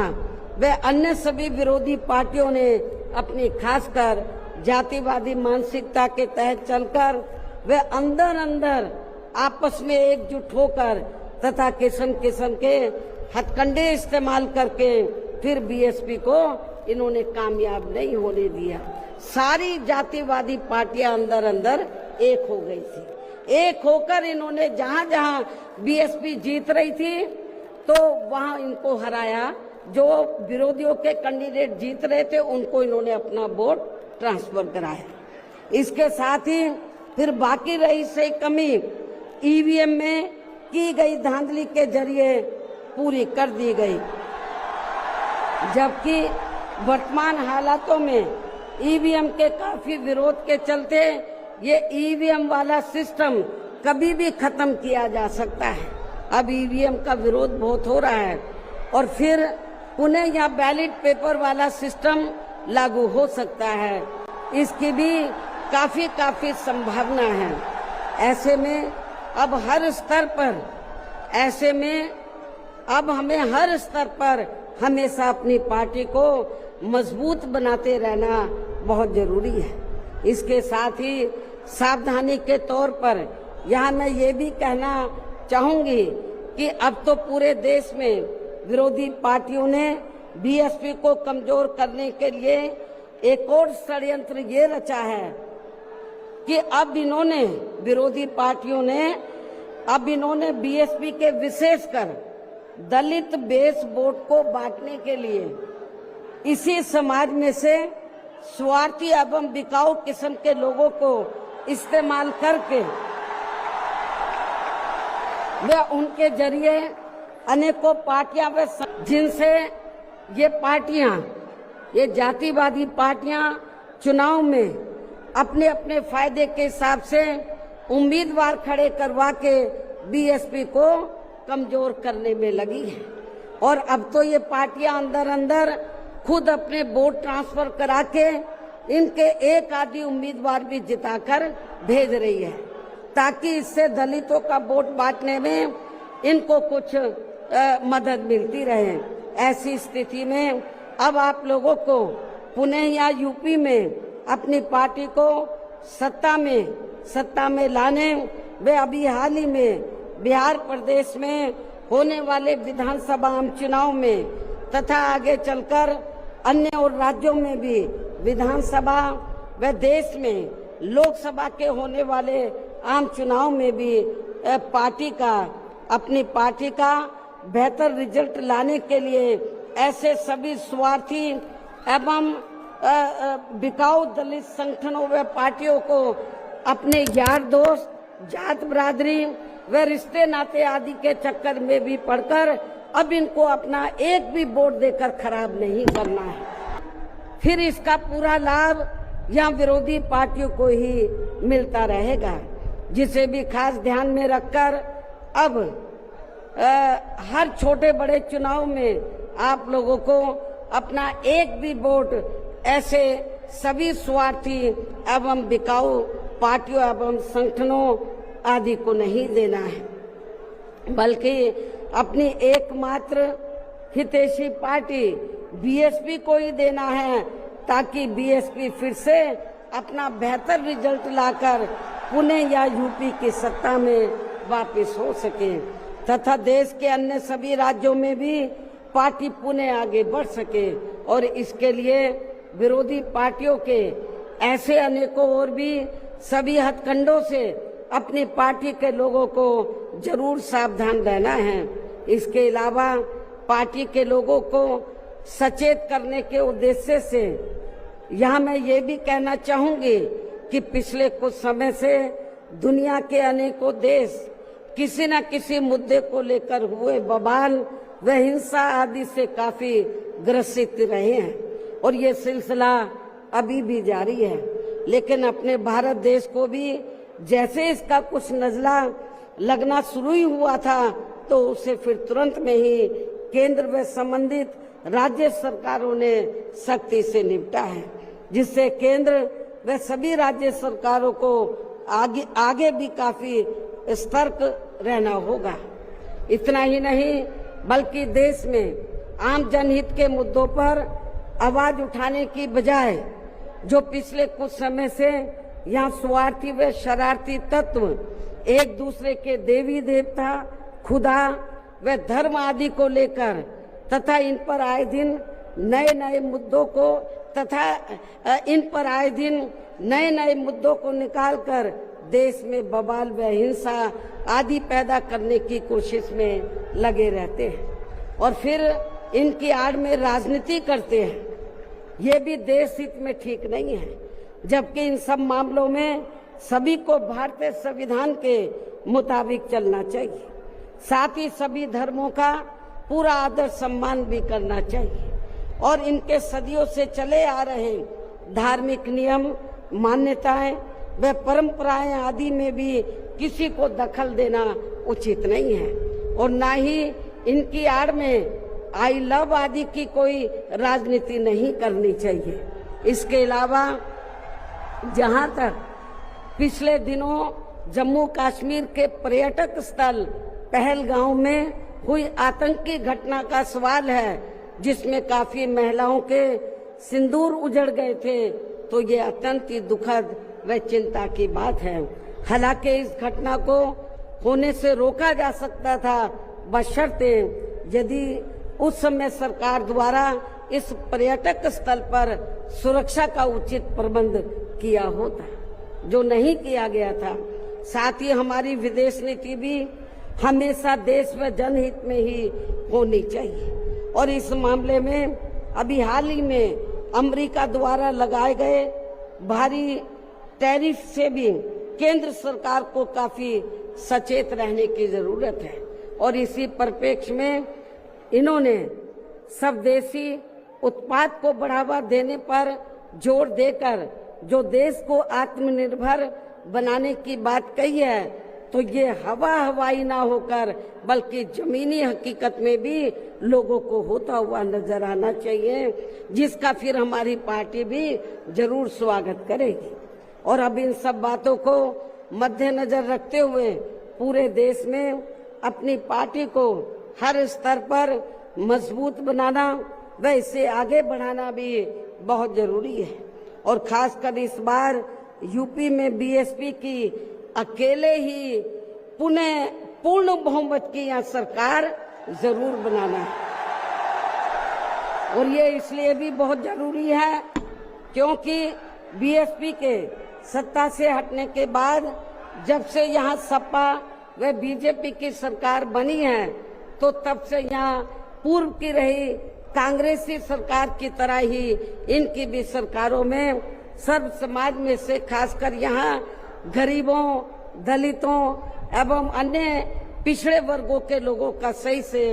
व अन्य सभी विरोधी पार्टियों ने अपनी खासकर जातिवादी मानसिकता के तहत चलकर वे अंदर अंदर आपस में एकजुट होकर तथा किस्म किस्म के हथकंडे इस्तेमाल करके फिर बीएसपी को इन्होंने कामयाब नहीं होने दिया। सारी जातिवादी पार्टियां अंदर अंदर एक हो गई थी। एक होकर इन्होंने जहां जहां बीएसपी जीत रही थी तो वहां इनको हराया। जो विरोधियों के कैंडिडेट जीत रहे थे उनको इन्होंने अपना वोट ट्रांसफर कराया। इसके साथ ही फिर बाकी रही से कमी ईवीएम में की गई धांधली के जरिए पूरी कर दी गई, जबकि वर्तमान हालातों में ईवीएम के काफी विरोध के चलते ये ईवीएम वाला सिस्टम कभी भी खत्म किया जा सकता है। अब ईवीएम का विरोध बहुत हो रहा है और फिर उन्हें या बैलेट पेपर वाला सिस्टम लागू हो सकता है, इसकी भी काफी संभावना है। ऐसे में अब हर स्तर पर हमेशा अपनी पार्टी को मजबूत बनाते रहना बहुत जरूरी है। इसके साथ ही सावधानी के तौर पर यहाँ मैं ये भी कहना चाहूंगी कि अब तो पूरे देश में विरोधी पार्टियों ने बीएसपी को कमजोर करने के लिए एक और षड्यंत्र ये रचा है कि अब विरोधी पार्टियों ने बीएसपी के विशेषकर दलित बेस वोट को बांटने के लिए इसी समाज में से स्वार्थी एवं बिकाऊ किस्म के लोगों को इस्तेमाल करके वे उनके जरिए अनेकों पार्टियां व जिनसे ये जातिवादी पार्टियां चुनाव में अपने अपने फायदे के हिसाब से उम्मीदवार खड़े करवा के बीएसपी को कमजोर करने में लगी है। और अब तो ये पार्टियां अंदर अंदर खुद अपने वोट ट्रांसफर करा के इनके एक आधी उम्मीदवार भी जिताकर भेज रही है, ताकि इससे दलितों का वोट बांटने में इनको कुछ मदद मिलती रहे। ऐसी स्थिति में अब आप लोगों को पुणे या यूपी में अपनी पार्टी को सत्ता में लाने वे अभी हाल ही में बिहार प्रदेश में होने वाले विधानसभा आम चुनाव में तथा आगे चलकर अन्य और राज्यों में भी विधानसभा व देश में लोकसभा के होने वाले आम चुनाव में भी अपनी पार्टी का बेहतर रिजल्ट लाने के लिए ऐसे सभी स्वार्थी एवं बिकाऊ दलित संगठनों व पार्टियों को अपने यार दोस्त, जात बिरादरी व रिश्ते नाते आदि के चक्कर में भी पड़कर अब इनको अपना एक भी वोट देकर खराब नहीं करना है। फिर इसका पूरा लाभ यहाँ विरोधी पार्टियों को ही मिलता रहेगा, जिसे भी खास ध्यान में रखकर अब हर छोटे बड़े चुनाव में आप लोगों को अपना एक भी वोट ऐसे सभी स्वार्थी एवं बिकाऊ पार्टियों एवं संगठनों आदि को नहीं देना है, बल्कि अपनी एकमात्र हितैषी पार्टी बीएसपी को ही देना है, ताकि बीएसपी फिर से अपना बेहतर रिजल्ट लाकर पुणे या यूपी की सत्ता में वापस हो सके तथा देश के अन्य सभी राज्यों में भी पार्टी पुणे आगे बढ़ सके। और इसके लिए विरोधी पार्टियों के ऐसे अनेकों और भी सभी हथकंडों से अपनी पार्टी के लोगों को जरूर सावधान रहना है। इसके अलावा पार्टी के लोगों को सचेत करने के उद्देश्य से यहाँ मैं ये भी कहना चाहूंगी कि पिछले कुछ समय से दुनिया के अनेकों देश किसी न किसी मुद्दे को लेकर हुए बवाल व हिंसा आदि से काफी ग्रसित रहे हैं और ये सिलसिला अभी भी जारी है। लेकिन अपने भारत देश को भी जैसे इसका कुछ नजला लगना शुरू ही हुआ था तो उसे फिर तुरंत में ही केंद्र व संबंधित राज्य सरकारों ने सख्ती से निपटा है, जिससे केंद्र व सभी राज्य सरकारों को आगे भी काफी सतर्क रहना होगा। इतना ही नहीं बल्कि देश में आम जनहित के मुद्दों पर आवाज उठाने की बजाय जो पिछले कुछ समय से यहाँ स्वार्थी व शरारती तत्व एक दूसरे के देवी देवता, खुदा व धर्म आदि को लेकर तथा इन पर आए दिन नए नए मुद्दों को निकालकर देश में बवाल व हिंसा आदि पैदा करने की कोशिश में लगे रहते हैं और फिर इनकी आड़ में राजनीति करते हैं। ये भी देश हित में ठीक नहीं है, जबकि इन सब मामलों में सभी को भारतीय संविधान के मुताबिक चलना चाहिए। साथ ही सभी धर्मों का पूरा आदर सम्मान भी करना चाहिए और इनके सदियों से चले आ रहे धार्मिक नियम, मान्यताएं व परंपराएं आदि में भी किसी को दखल देना उचित नहीं है और ना ही इनकी आड़ में आई लव आदि की कोई राजनीति नहीं करनी चाहिए। इसके अलावा जहां तक पिछले दिनों जम्मू कश्मीर के पर्यटक स्थल पहलगांव में हुई आतंकी घटना का सवाल है, जिसमें काफी महिलाओं के सिंदूर उजड़ गए थे, तो ये अत्यंत ही दुखद व चिंता की बात है। हालांकि इस घटना को होने से रोका जा सकता था, बशर्ते यदि उस समय सरकार द्वारा इस पर्यटक स्थल पर सुरक्षा का उचित प्रबंध किया होता, जो नहीं किया गया था। साथ ही हमारी विदेश नीति भी हमेशा देश व जनहित में ही होनी चाहिए और इस मामले में अभी हाल ही में अमेरिका द्वारा लगाए गए भारी टैरिफ से भी केंद्र सरकार को काफी सचेत रहने की जरूरत है और इसी परिप्रेक्ष्य में इन्होंने स्वदेशी उत्पाद को बढ़ावा देने पर जोर देकर जो देश को आत्मनिर्भर बनाने की बात कही है, तो ये हवाई ना होकर बल्कि जमीनी हकीकत में भी लोगों को होता हुआ नजर आना चाहिए, जिसका फिर हमारी पार्टी भी जरूर स्वागत करेगी। और अब इन सब बातों को मद्देनजर रखते हुए पूरे देश में अपनी पार्टी को हर स्तर पर मजबूत बनाना व इसे आगे बढ़ाना भी बहुत जरूरी है और खासकर इस बार यूपी में बीएसपी की अकेले ही पूर्ण बहुमत की यहाँ सरकार जरूर बनाना है और ये इसलिए भी बहुत जरूरी है क्योंकि बीएसपी के सत्ता से हटने के बाद जब से यहाँ सपा व बीजेपी की सरकार बनी है, तो तब से यहाँ पूर्व की रही कांग्रेसी सरकार की तरह ही इनकी भी सरकारों में सर्व समाज में से खासकर यहाँ गरीबों, दलितों एवं अन्य पिछड़े वर्गों के लोगों का सही से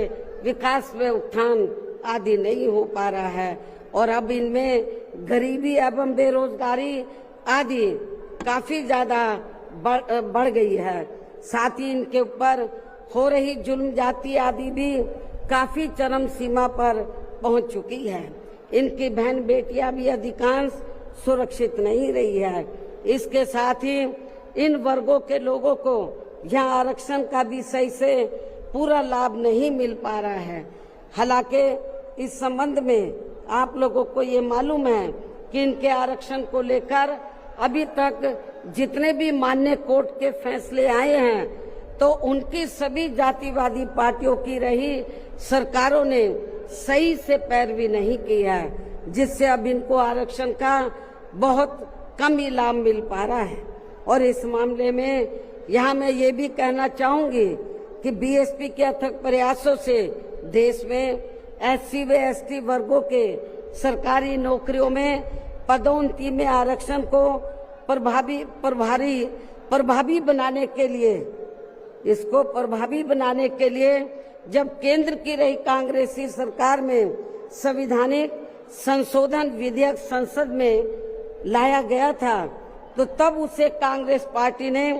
विकास व उत्थान आदि नहीं हो पा रहा है और अब इनमें गरीबी एवं बेरोजगारी आदि काफी ज्यादा बढ़ गई है। साथ ही इनके ऊपर हो रही जुल्म जाति आदि भी काफी चरम सीमा पर पहुंच चुकी है। इनकी बहन बेटियां भी अधिकांश सुरक्षित नहीं रही है। इसके साथ ही इन वर्गों के लोगों को यहाँ आरक्षण का भी सही से पूरा लाभ नहीं मिल पा रहा है। हालांकि इस संबंध में आप लोगों को ये मालूम है कि इनके आरक्षण को लेकर अभी तक जितने भी मान्य कोर्ट के फैसले आए हैं, तो उनकी सभी जातिवादी पार्टियों की रही सरकारों ने सही से पैरवी नहीं की है, जिससे अब इनको आरक्षण का बहुत कम ही लाभ मिल पा रहा है। और इस मामले में यहाँ मैं ये भी कहना चाहूंगी कि बीएसपी के अथक प्रयासों से देश में एससी व एसटी वर्गों के सरकारी नौकरियों में पदोन्नति में आरक्षण को प्रभावी बनाने के लिए जब केंद्र की रही कांग्रेसी सरकार में संवैधानिक संशोधन विधेयक संसद में लाया गया था, तो तब उसे कांग्रेस पार्टी ने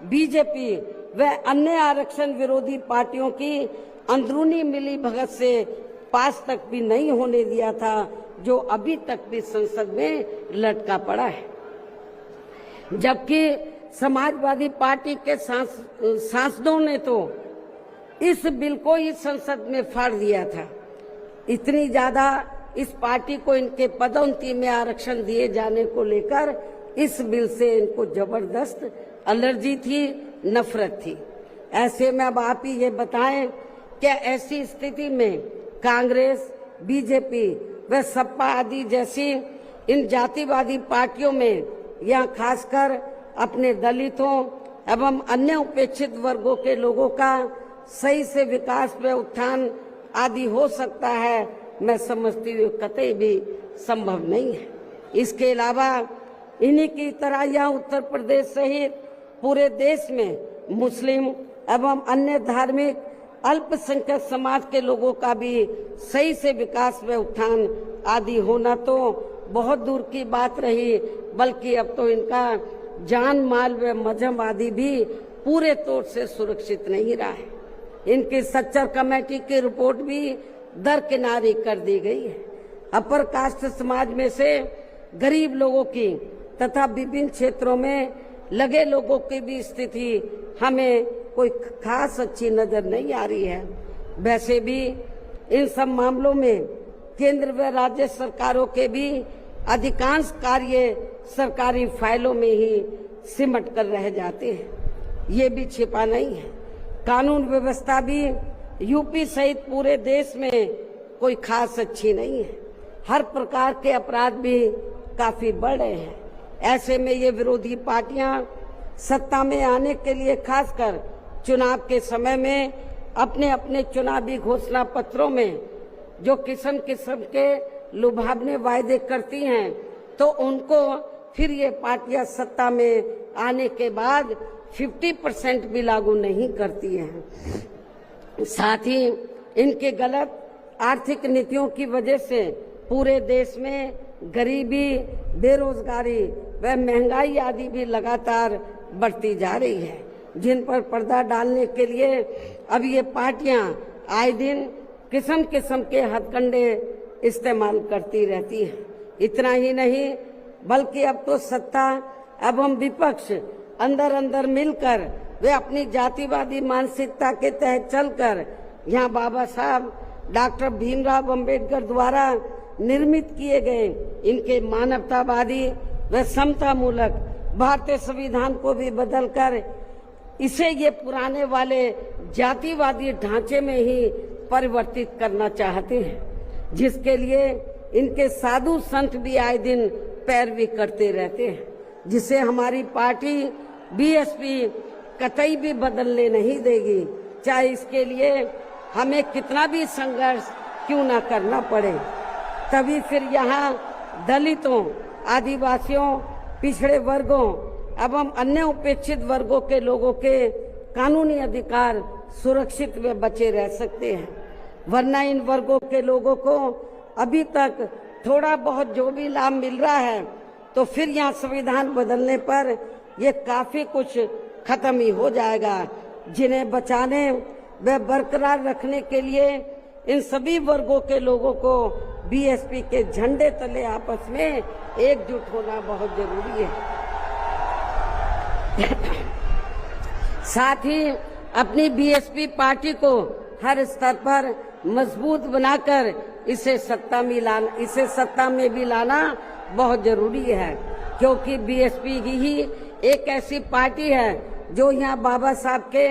बीजेपी व अन्य आरक्षण विरोधी पार्टियों की अंदरूनी मिलीभगत से पास तक भी नहीं होने दिया था, जो अभी तक भी संसद में लटका पड़ा है। जबकि समाजवादी पार्टी के सांसदों ने तो इस बिल को ही संसद में फाड़ दिया था। इतनी ज्यादा इस पार्टी को इनके पदोन्नति में आरक्षण दिए जाने को लेकर इस बिल से इनको जबरदस्त एलर्जी थी, नफरत थी। ऐसे में अब आप ही ये बताएं, क्या ऐसी स्थिति में कांग्रेस, बीजेपी व सपा आदि जैसी इन जातिवादी पार्टियों में यहाँ खासकर अपने दलितों एवं अन्य उपेक्षित वर्गों के लोगों का सही से विकास व उत्थान आदि हो सकता है? मैं समझती हूँ कतई भी संभव नहीं है। इसके अलावा इन्हीं की तरह यहाँ उत्तर प्रदेश सहित पूरे देश में मुस्लिम एवं अन्य धार्मिक अल्पसंख्यक समाज के लोगों का भी सही से विकास व उत्थान आदि होना तो बहुत दूर की बात रही, बल्कि अब तो इनका जान माल व मजहब आदि भी पूरे तौर से सुरक्षित नहीं रहा है। इनकी सच्चर कमेटी की रिपोर्ट भी दरकिनारी कर दी गई है। अपर कास्ट समाज में से गरीब लोगों की तथा विभिन्न क्षेत्रों में लगे लोगों की भी स्थिति हमें कोई खास अच्छी नजर नहीं आ रही है। वैसे भी इन सब मामलों में केंद्र व राज्य सरकारों के भी अधिकांश कार्य सरकारी फाइलों में ही सिमट कर रह जाते हैं। ये भी छिपा नहीं है। कानून व्यवस्था भी यूपी सहित पूरे देश में कोई खास अच्छी नहीं है। हर प्रकार के अपराध भी काफी बढ़ रहे हैं। ऐसे में ये विरोधी पार्टियां सत्ता में आने के लिए खासकर चुनाव के समय में अपने अपने चुनावी घोषणा पत्रों में जो किस्म किस्म के लुभावने वायदे करती हैं, तो उनको फिर ये पार्टियां सत्ता में आने के बाद 50% भी लागू नहीं करती हैं। साथ ही इनके गलत आर्थिक नीतियों की वजह से पूरे देश में गरीबी, बेरोजगारी व महंगाई आदि भी लगातार बढ़ती जा रही है, जिन पर पर्दा डालने के लिए अब ये पार्टियां आए दिन किस्म किस्म के हथकंडे इस्तेमाल करती रहती हैं। इतना ही नहीं, बल्कि अब तो सत्ता एवं विपक्ष अंदर अंदर मिलकर वे अपनी जातिवादी मानसिकता के तहत चलकर यहाँ बाबा साहब डॉक्टर भीमराव अंबेडकर द्वारा निर्मित किए गए इनके मानवतावादी व समता मूलक भारतीय संविधान को भी बदलकर इसे ये पुराने वाले जातिवादी ढांचे में ही परिवर्तित करना चाहते हैं, जिसके लिए इनके साधु संत भी आए दिन पैरवी करते रहते हैं, जिसे हमारी पार्टी बीएसपी कतई भी बदलने नहीं देगी, चाहे इसके लिए हमें कितना भी संघर्ष क्यों ना करना पड़े। तभी फिर यहाँ दलितों, आदिवासियों, पिछड़े वर्गों एवं अन्य उपेक्षित वर्गों के लोगों के कानूनी अधिकार सुरक्षित व बचे रह सकते हैं। वरना इन वर्गों के लोगों को अभी तक थोड़ा बहुत जो भी लाभ मिल रहा है, तो फिर यहाँ संविधान बदलने पर ये काफी कुछ खत्म ही हो जाएगा। जिन्हें बचाने व बरकरार रखने के लिए इन सभी वर्गों के लोगों को बीएसपी के झंडे तले आपस में एकजुट होना बहुत जरूरी है। साथ ही अपनी बीएसपी पार्टी को हर स्तर पर मजबूत बनाकर इसे सत्ता में भी लाना बहुत जरूरी है, क्योंकि बीएसपी ही एक ऐसी पार्टी है जो यहाँ बाबा साहब के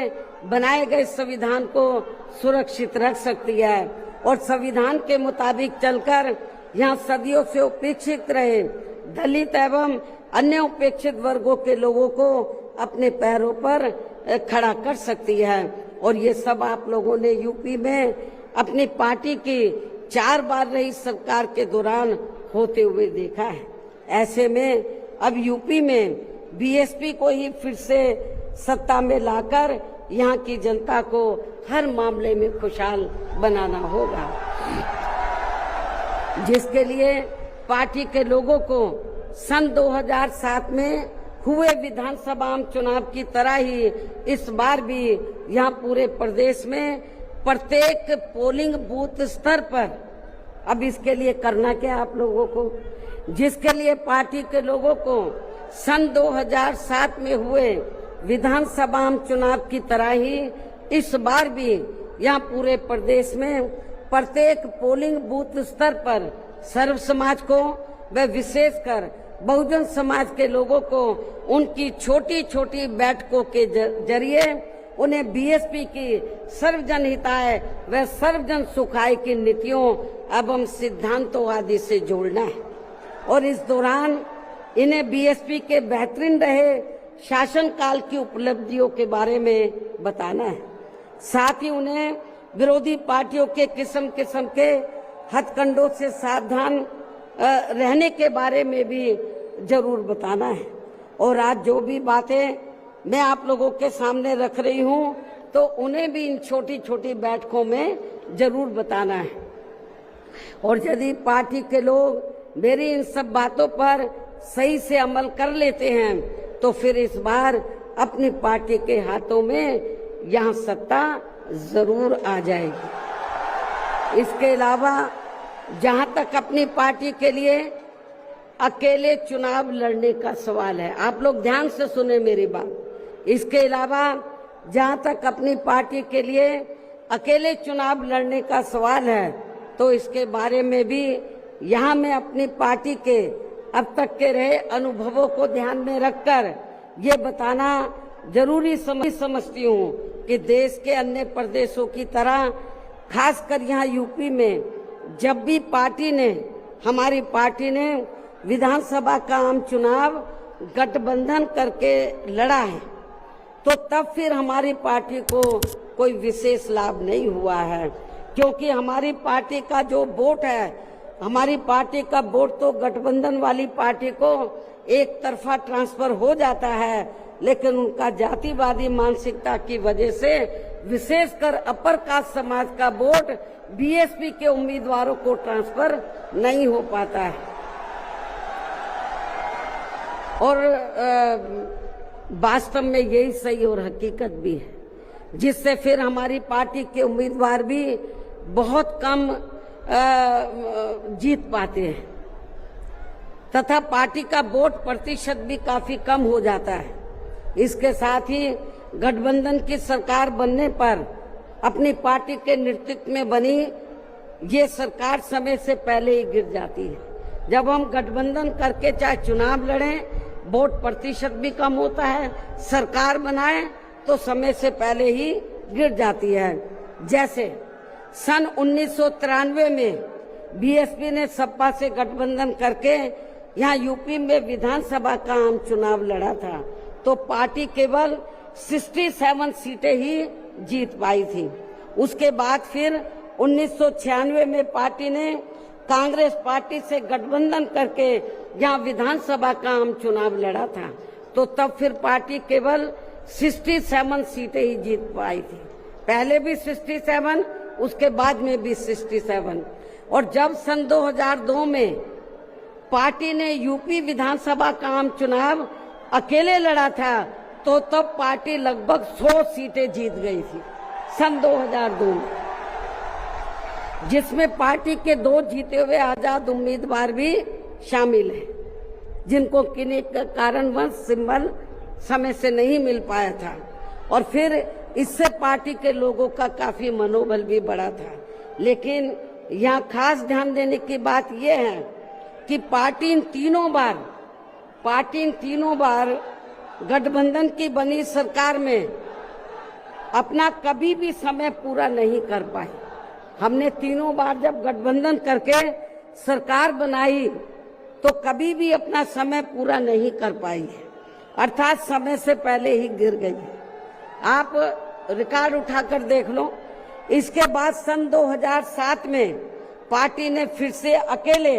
बनाए गए संविधान को सुरक्षित रख सकती है और संविधान के मुताबिक चलकर यहाँ सदियों से उपेक्षित रहे दलित एवं अन्य उपेक्षित वर्गों के लोगों को अपने पैरों पर खड़ा कर सकती है। और ये सब आप लोगों ने यूपी में अपनी पार्टी की 4 बार रही सरकार के दौरान होते हुए देखा है। ऐसे में अब यूपी में बीएसपी को ही फिर से सत्ता में लाकर यहाँ की जनता को हर मामले में खुशहाल बनाना होगा, जिसके लिए पार्टी के लोगों को सन 2007 में हुए विधानसभा चुनाव की तरह ही इस बार भी यहाँ पूरे प्रदेश में प्रत्येक पोलिंग बूथ स्तर पर अब इसके लिए करना क्या आप लोगों को, जिसके लिए पार्टी के लोगों को सन 2007 में हुए विधानसभा चुनाव की तरह ही इस बार भी यहाँ पूरे प्रदेश में प्रत्येक पोलिंग बूथ स्तर पर सर्व समाज को व विशेषकर बहुजन समाज के लोगों को उनकी छोटी छोटी बैठकों के जरिए उन्हें बीएसपी की सर्वजन हिताय व सर्वजन सुखाय की नीतियों एवं सिद्धांतों आदि से जोड़ना है और इस दौरान इन्हें बीएसपी के बेहतरीन रहे शासनकाल की उपलब्धियों के बारे में बताना है। साथ ही उन्हें विरोधी पार्टियों के किस्म किस्म के हथकंडों से सावधान रहने के बारे में भी जरूर बताना है। और आज जो भी बातें मैं आप लोगों के सामने रख रही हूँ तो उन्हें भी इन छोटी छोटी बैठकों में जरूर बताना है। और यदि पार्टी के लोग मेरी इन सब बातों पर सही से अमल कर लेते हैं तो फिर इस बार अपनी पार्टी के हाथों में यहाँ सत्ता जरूर आ जाएगी। इसके अलावा जहाँ तक अपनी पार्टी के लिए अकेले चुनाव लड़ने का सवाल है, आप लोग ध्यान से सुने मेरी बात। इसके अलावा जहाँ तक अपनी पार्टी के लिए अकेले चुनाव लड़ने का सवाल है तो इसके बारे में भी यहाँ मैं अपनी पार्टी के अब तक के रहे अनुभवों को ध्यान में रखकर ये बताना जरूरी समझती हूँ कि देश के अन्य प्रदेशों की तरह खासकर यहाँ यूपी में जब भी हमारी पार्टी ने विधानसभा का आम चुनाव गठबंधन करके लड़ा है तो तब फिर हमारी पार्टी को कोई विशेष लाभ नहीं हुआ है, क्योंकि हमारी पार्टी का जो वोट है, हमारी पार्टी का वोट तो गठबंधन वाली पार्टी को एक तरफा ट्रांसफर हो जाता है, लेकिन उनका जातिवादी मानसिकता की वजह से विशेषकर अपर कास्ट समाज का वोट बीएसपी के उम्मीदवारों को ट्रांसफर नहीं हो पाता है। और वास्तव में यही सही और हकीकत भी है, जिससे फिर हमारी पार्टी के उम्मीदवार भी बहुत कम जीत पाते हैं तथा पार्टी का वोट प्रतिशत भी काफी कम हो जाता है। इसके साथ ही गठबंधन की सरकार बनने पर अपनी पार्टी के नेतृत्व में बनी ये सरकार समय से पहले ही गिर जाती है। जब हम गठबंधन करके चाहे चुनाव लड़ें, वोट प्रतिशत भी कम होता है, सरकार बनाए तो समय से पहले ही गिर जाती है। जैसे सन 1993 में बीएसपी ने सपा से गठबंधन करके यहाँ यूपी में विधानसभा का आम चुनाव लड़ा था तो पार्टी केवल 67 सीटें ही जीत पाई थी। उसके बाद फिर 1996 में पार्टी ने कांग्रेस पार्टी से गठबंधन करके यहाँ विधानसभा का आम चुनाव लड़ा था तो तब फिर पार्टी केवल 67 सीटें ही जीत पाई थी। पहले भी 67, उसके बाद में भी 67। और जब सन 2002 में पार्टी ने यूपी विधानसभा का आम चुनाव अकेले लड़ा था तो तब पार्टी लगभग 100 सीटें जीत गई थी सन 2002 में, जिसमें पार्टी के 2 जीते हुए आजाद उम्मीदवार भी शामिल हैं, जिनको किन्हीं कारणवश सिंबल समय से नहीं मिल पाया था। और फिर इससे पार्टी के लोगों का काफी मनोबल भी बढ़ा था। लेकिन यहाँ खास ध्यान देने की बात यह है कि पार्टी इन तीनों बार गठबंधन की बनी सरकार में अपना कभी भी समय पूरा नहीं कर पाई। हमने तीनों बार जब गठबंधन करके सरकार बनाई तो कभी भी अपना समय पूरा नहीं कर पाई है, अर्थात समय से पहले ही गिर गई है। आप रिकॉर्ड उठाकर देख लो। इसके बाद सन 2007 में पार्टी ने फिर से अकेले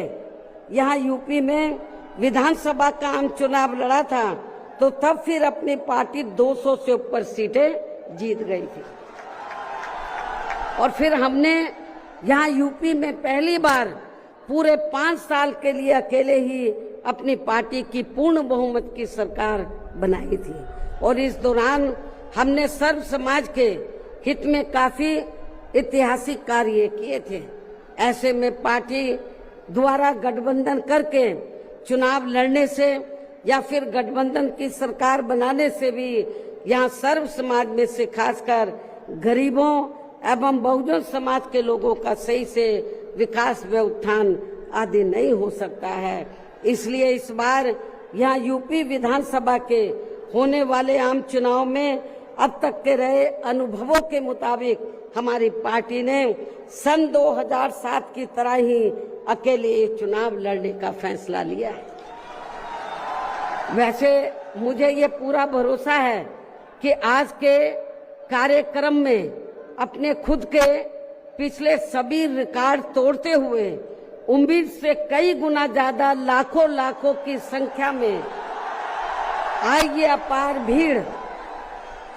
यहाँ यूपी में विधानसभा का आम चुनाव लड़ा था तो तब फिर अपनी पार्टी 200 से ऊपर सीटें जीत गई थी। और फिर हमने यहाँ यूपी में पहली बार पूरे 5 साल के लिए अकेले ही अपनी पार्टी की पूर्ण बहुमत की सरकार बनाई थी। और इस दौरान हमने सर्व समाज के हित में काफी ऐतिहासिक कार्य किए थे। ऐसे में पार्टी द्वारा गठबंधन करके चुनाव लड़ने से या फिर गठबंधन की सरकार बनाने से भी यहाँ सर्व समाज में से खासकर गरीबों एवं बहुजन समाज के लोगों का सही से विकास व उत्थान आदि नहीं हो सकता है। इसलिए इस बार यहाँ यूपी विधानसभा के होने वाले आम चुनाव में अब तक के रहे अनुभवों के मुताबिक हमारी पार्टी ने सन 2007 की तरह ही अकेले ये चुनाव लड़ने का फैसला लिया है। वैसे मुझे ये पूरा भरोसा है कि आज के कार्यक्रम में अपने खुद के पिछले सभी रिकॉर्ड तोड़ते हुए उम्मीद से कई गुना ज्यादा लाखों की संख्या में आई ये अपार भीड़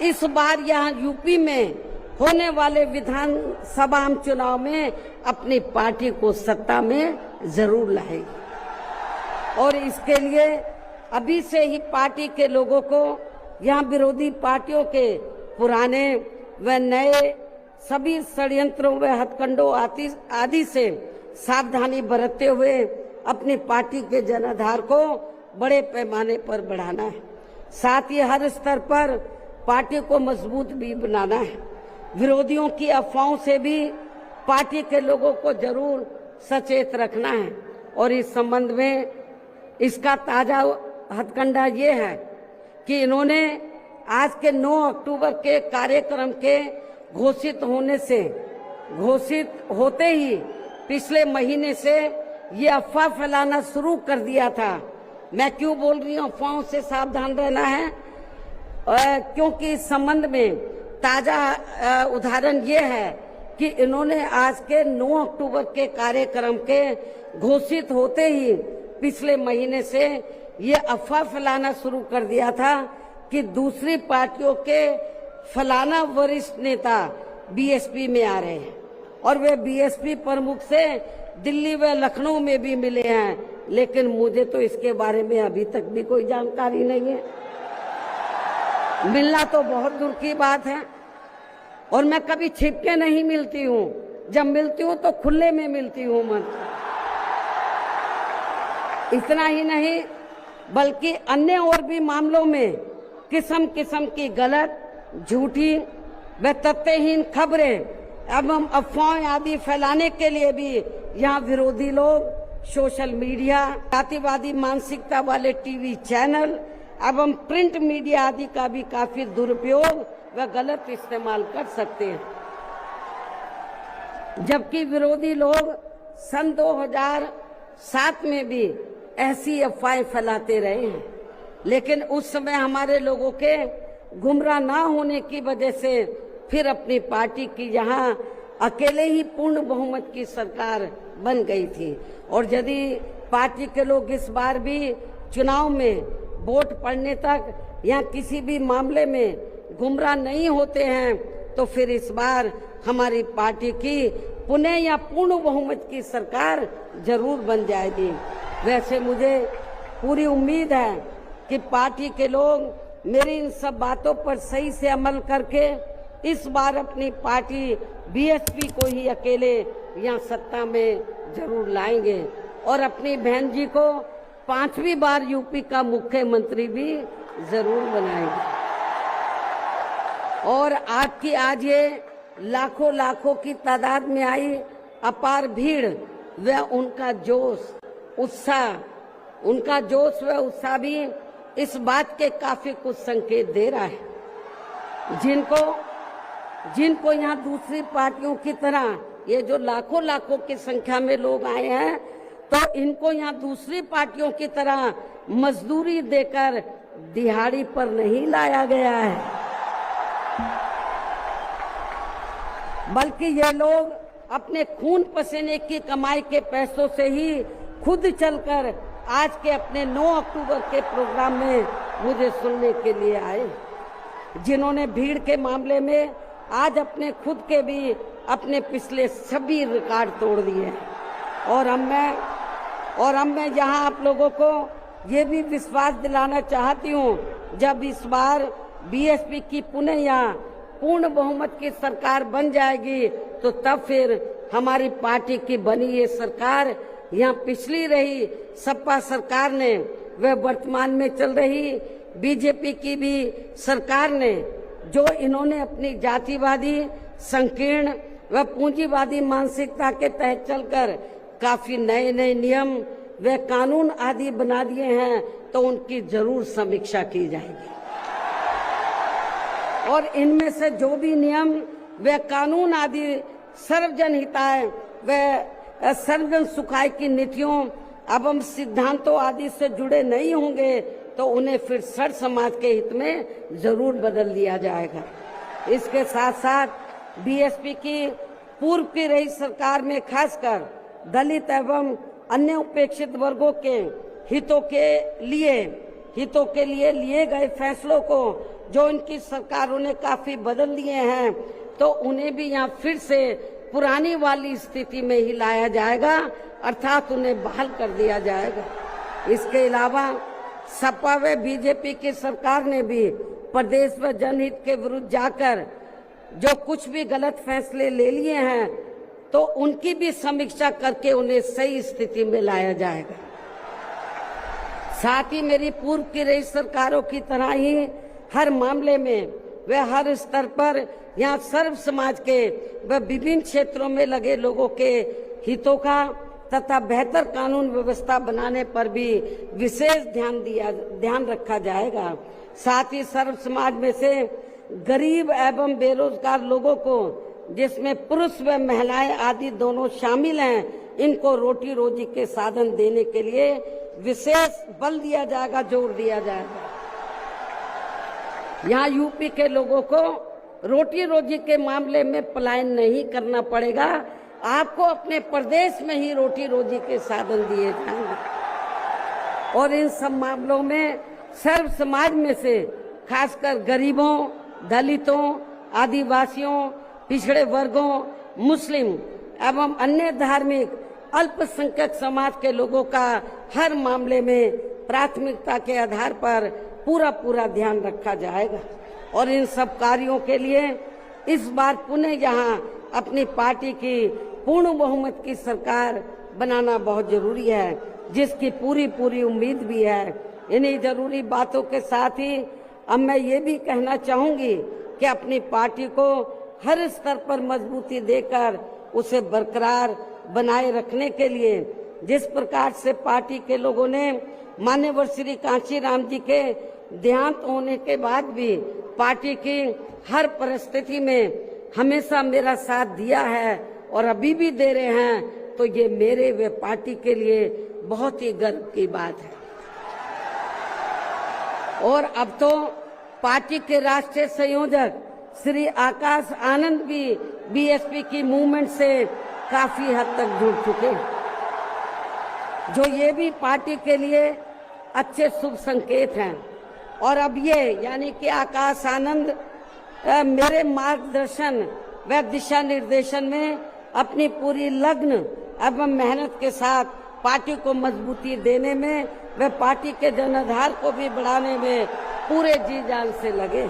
इस बार यहाँ यूपी में होने वाले विधानसभा आम चुनाव में अपनी पार्टी को सत्ता में जरूर लाएगी। और इसके लिए अभी से ही पार्टी के लोगों को यहाँ विरोधी पार्टियों के पुराने व नए सभी षड्यंत्रों व हथकंडों आदि से सावधानी बरतते हुए अपनी पार्टी के जनाधार को बड़े पैमाने पर बढ़ाना है। साथ ही हर स्तर पर पार्टी को मजबूत भी बनाना है। विरोधियों की अफवाहों से भी पार्टी के लोगों को जरूर सचेत रखना है। और इस संबंध में इसका ताजा हथकंडा ये है कि इन्होंने आज के 9 अक्टूबर के कार्यक्रम के घोषित होते ही पिछले महीने से ये अफवाह फैलाना शुरू कर दिया था। मैं क्यों बोल रही हूँ अफवाहों से सावधान रहना है, क्योंकि इस संबंध में ताजा उदाहरण ये है कि इन्होंने आज के 9 अक्टूबर के कार्यक्रम के घोषित होते ही पिछले महीने से ये अफवाह फैलाना शुरू कर दिया था कि दूसरी पार्टियों के फलाना वरिष्ठ नेता बीएसपी में आ रहे हैं और वे बीएसपी प्रमुख से दिल्ली व लखनऊ में भी मिले हैं, लेकिन मुझे तो इसके बारे में अभी तक भी कोई जानकारी नहीं है। मिलना तो बहुत दूर की बात है और मैं कभी छिप के नहीं मिलती हूँ, जब मिलती हूँ तो खुले में मिलती हूँ मन। इतना ही नहीं बल्कि अन्य और भी मामलों में किस्म किस्म की गलत, झूठी व तथ्यहीन खबरें एवं अफवाहें आदि फैलाने के लिए भी यहाँ विरोधी लोग सोशल मीडिया, जातिवादी मानसिकता वाले टीवी चैनल एवं प्रिंट मीडिया आदि का भी काफी दुरुपयोग व गलत इस्तेमाल कर सकते हैं। जबकि विरोधी लोग सन 2007 में भी ऐसी अफवाहें फैलाते रहे हैं, लेकिन उस समय हमारे लोगों के गुमराह ना होने की वजह से फिर अपनी पार्टी की यहाँ अकेले ही पूर्ण बहुमत की सरकार बन गई थी। और यदि पार्टी के लोग इस बार भी चुनाव में वोट पड़ने तक या किसी भी मामले में गुमराह नहीं होते हैं तो फिर इस बार हमारी पार्टी की पुनः या पूर्ण बहुमत की सरकार जरूर बन जाएगी। वैसे मुझे पूरी उम्मीद है कि पार्टी के लोग मेरी इन सब बातों पर सही से अमल करके इस बार अपनी पार्टी बीएसपी को ही अकेले यहाँ सत्ता में जरूर लाएंगे और अपनी बहन जी को 5वीं बार यूपी का मुख्यमंत्री भी जरूर बनाएंगे। और आपकी आज ये लाखों की तादाद में आई अपार भीड़ व उनका जोश उत्साह भी इस बात के काफी कुछ संकेत दे रहा है। जिनको यहाँ दूसरी पार्टियों की तरह ये जो लाखों की संख्या में लोग आए हैं तो इनको यहाँ दूसरी पार्टियों की तरह मजदूरी देकर दिहाड़ी पर नहीं लाया गया है, बल्कि ये लोग अपने खून पसीने की कमाई के पैसों से ही खुद चलकर आज के अपने 9 अक्टूबर के प्रोग्राम में मुझे सुनने के लिए आए, जिन्होंने भीड़ के मामले में आज अपने खुद के भी अपने पिछले सभी रिकॉर्ड तोड़ दिए। और अब मैं यहाँ आप लोगों को ये भी विश्वास दिलाना चाहती हूँ, जब इस बार बीएसपी की पुनः यहाँ पूर्ण बहुमत की सरकार बन जाएगी तो तब फिर हमारी पार्टी की बनी ये सरकार यहाँ पिछली रही सपा सरकार ने व वर्तमान में चल रही बीजेपी की भी सरकार ने जो इन्होंने अपनी जातिवादी, संकीर्ण व पूंजीवादी मानसिकता के तहत चलकर काफी नए नए नियम व कानून आदि बना दिए हैं, तो उनकी जरूर समीक्षा की जाएगी। और इनमें से जो भी नियम व कानून आदि सर्वजन हिताय व सर्वजन सुखाय की नीतियों एवं सिद्धांतों आदि से जुड़े नहीं होंगे, तो उन्हें फिर सर समाज के हित में जरूर बदल दिया जाएगा। इसके साथ साथ बीएसपी की पूर्व की रही सरकार में खासकर दलित एवं अन्य उपेक्षित वर्गों के हितों के लिए लिए गए फैसलों को जो इनकी सरकारों ने काफी बदल दिए हैं, तो उन्हें भी यहाँ फिर से पुरानी वाली स्थिति में ही लाया जाएगा, अर्थात उन्हें बहाल कर दिया जाएगा। इसके अलावा सपा व बीजेपी की सरकार ने भी प्रदेश व जनहित के विरुद्ध जाकर जो कुछ भी गलत फैसले ले लिए हैं, तो उनकी भी समीक्षा करके उन्हें सही स्थिति में लाया जाएगा। साथ ही मेरी पूर्व की रही सरकारों की तरह ही हर मामले में व हर स्तर पर यहाँ सर्व समाज के व विभिन्न क्षेत्रों में लगे लोगों के हितों का तथा बेहतर कानून व्यवस्था बनाने पर भी विशेष ध्यान रखा जाएगा। साथ ही सर्व समाज में से गरीब एवं बेरोजगार लोगों को, जिसमें पुरुष व महिलाएं आदि दोनों शामिल हैं, इनको रोटी रोजी के साधन देने के लिए विशेष बल दिया जाएगा, जोर दिया जाएगा। यहाँ यूपी के लोगों को रोटी रोजी के मामले में पलायन नहीं करना पड़ेगा, आपको अपने प्रदेश में ही रोटी रोजी के साधन दिए जाएंगे। और इन सब मामलों में सर्व समाज में से खासकर गरीबों, दलितों, आदिवासियों, पिछड़े वर्गों, मुस्लिम एवं अन्य धार्मिक अल्पसंख्यक समाज के लोगों का हर मामले में प्राथमिकता के आधार पर पूरा ध्यान रखा जाएगा। और इन सब कार्यों के लिए इस बार पुनः यहाँ अपनी पार्टी की पूर्ण बहुमत की सरकार बनाना बहुत जरूरी है, जिसकी पूरी उम्मीद भी है। इन्हीं जरूरी बातों के साथ ही अब मैं ये भी कहना चाहूंगी कि अपनी पार्टी को हर स्तर पर मजबूती देकर उसे बरकरार बनाए रखने के लिए जिस प्रकार से पार्टी के लोगों ने माननीय श्री कांशीराम जी के देहांत होने के बाद भी पार्टी की हर परिस्थिति में हमेशा मेरा साथ दिया है और अभी भी दे रहे हैं, तो ये मेरे व पार्टी के लिए बहुत ही गर्व की बात है। और अब तो पार्टी के राष्ट्रीय संयोजक श्री आकाश आनंद भी बीएसपी की मूवमेंट से काफी हद तक जुड़ चुके, जो ये भी पार्टी के लिए अच्छे शुभ संकेत हैं। और अब ये यानी कि आकाश आनंद मेरे मार्गदर्शन व दिशा निर्देशन में अपनी पूरी लगन एवं मेहनत के साथ पार्टी को मजबूती देने में व पार्टी के जनाधार को भी बढ़ाने में पूरे जी जान से लगे,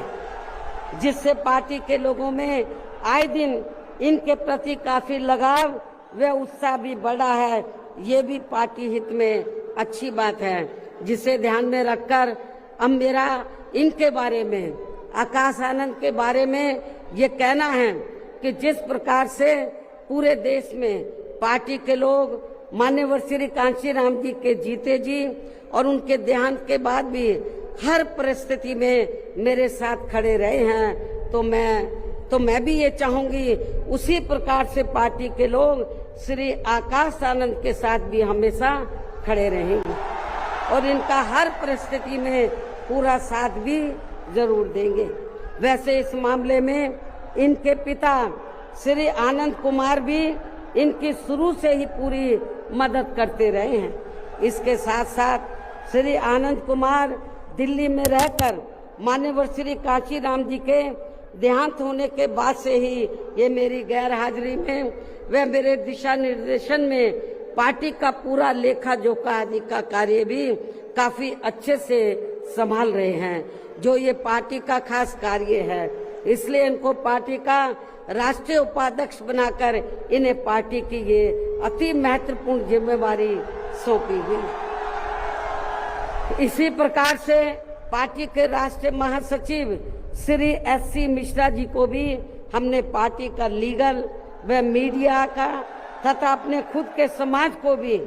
जिससे पार्टी के लोगों में आए दिन इनके प्रति काफी लगाव व उत्साह भी बढ़ा है। ये भी पार्टी हित में अच्छी बात है, जिसे ध्यान में रखकर अब मेरा इनके बारे में, आकाश आनंद के बारे में ये कहना है कि जिस प्रकार से पूरे देश में पार्टी के लोग माननीय श्री कांशीराम जी के जीते जी और उनके देहांत के बाद भी हर परिस्थिति में मेरे साथ खड़े रहे हैं, तो मैं भी ये चाहूंगी उसी प्रकार से पार्टी के लोग श्री आकाश आनंद के साथ भी हमेशा खड़े रहेंगे और इनका हर परिस्थिति में पूरा साथ भी जरूर देंगे। वैसे इस मामले में इनके पिता श्री आनंद कुमार भी इनकी शुरू से ही पूरी मदद करते रहे हैं। इसके साथ साथ श्री आनंद कुमार दिल्ली में रहकर माननीय श्री कांशीराम जी के देहांत होने के बाद से ही ये मेरी गैर हाजिरी में व मेरे दिशा निर्देशन में पार्टी का पूरा लेखा जोखा आदि का कार्य भी काफी अच्छे से संभाल रहे हैं, जो ये पार्टी का खास कार्य है। इसलिए इनको पार्टी का राष्ट्रीय उपाध्यक्ष बनाकर इन्हें पार्टी की ये अति महत्वपूर्ण जिम्मेवारी सौंपी गई। इसी प्रकार से पार्टी के राष्ट्रीय महासचिव श्री एससी मिश्रा जी को भी हमने पार्टी का लीगल व मीडिया का तथा अपने खुद के समाज को भी,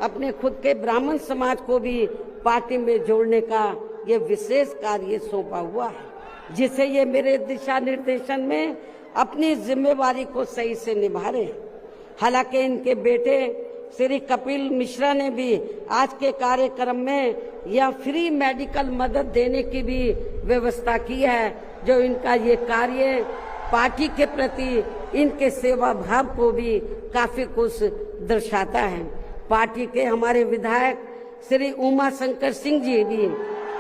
अपने खुद के ब्राह्मण समाज को भी पार्टी में जोड़ने का ये विशेष कार्य सौंपा हुआ है, जिसे ये मेरे दिशा निर्देशन में अपनी जिम्मेवारी को सही से निभा रहे हैं। हालांकि इनके बेटे श्री कपिल मिश्रा ने भी आज के कार्यक्रम में यह फ्री मेडिकल मदद देने की भी व्यवस्था की है, जो इनका ये कार्य पार्टी के प्रति इनके सेवा भाव को भी काफी कुछ दर्शाता है। पार्टी के हमारे विधायक श्री उमा शंकर सिंह जी भी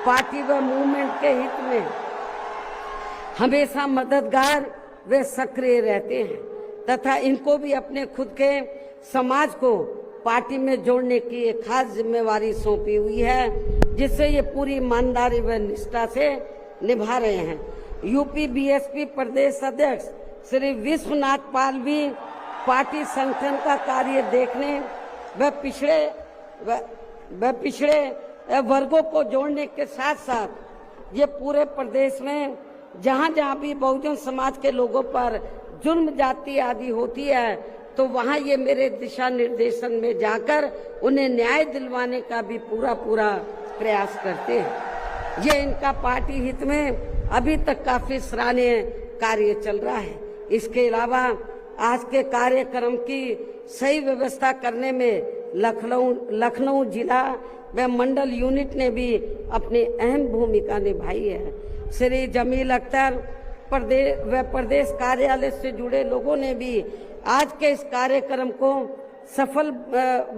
पार्टी व मूवमेंट के हित में हमेशा मददगार व सक्रिय रहते हैं तथा इनको भी अपने खुद के समाज को पार्टी में जोड़ने की एक खास जिम्मेवारी सौंपी हुई है, जिससे ये पूरी ईमानदारी व निष्ठा से निभा रहे हैं। यूपी बीएसपी प्रदेश अध्यक्ष श्री विश्वनाथ पाल भी पार्टी संगठन का कार्य देखने व पिछड़े वर्गों को जोड़ने के साथ साथ ये पूरे प्रदेश में जहां जहां भी बहुजन समाज के लोगों पर जुल्म जाति आदि होती है, तो वहां ये मेरे दिशा निर्देशन में जाकर उन्हें न्याय दिलवाने का भी पूरा प्रयास करते हैं। ये इनका पार्टी हित में अभी तक काफी सराहनीय कार्य चल रहा है। इसके अलावा आज के कार्यक्रम की सही व्यवस्था करने में लखनऊ जिला व मंडल यूनिट ने भी अपनी अहम भूमिका निभाई है। श्री जमील अख्तर प्रदेश कार्यालय से जुड़े लोगों ने भी आज के इस कार्यक्रम को सफल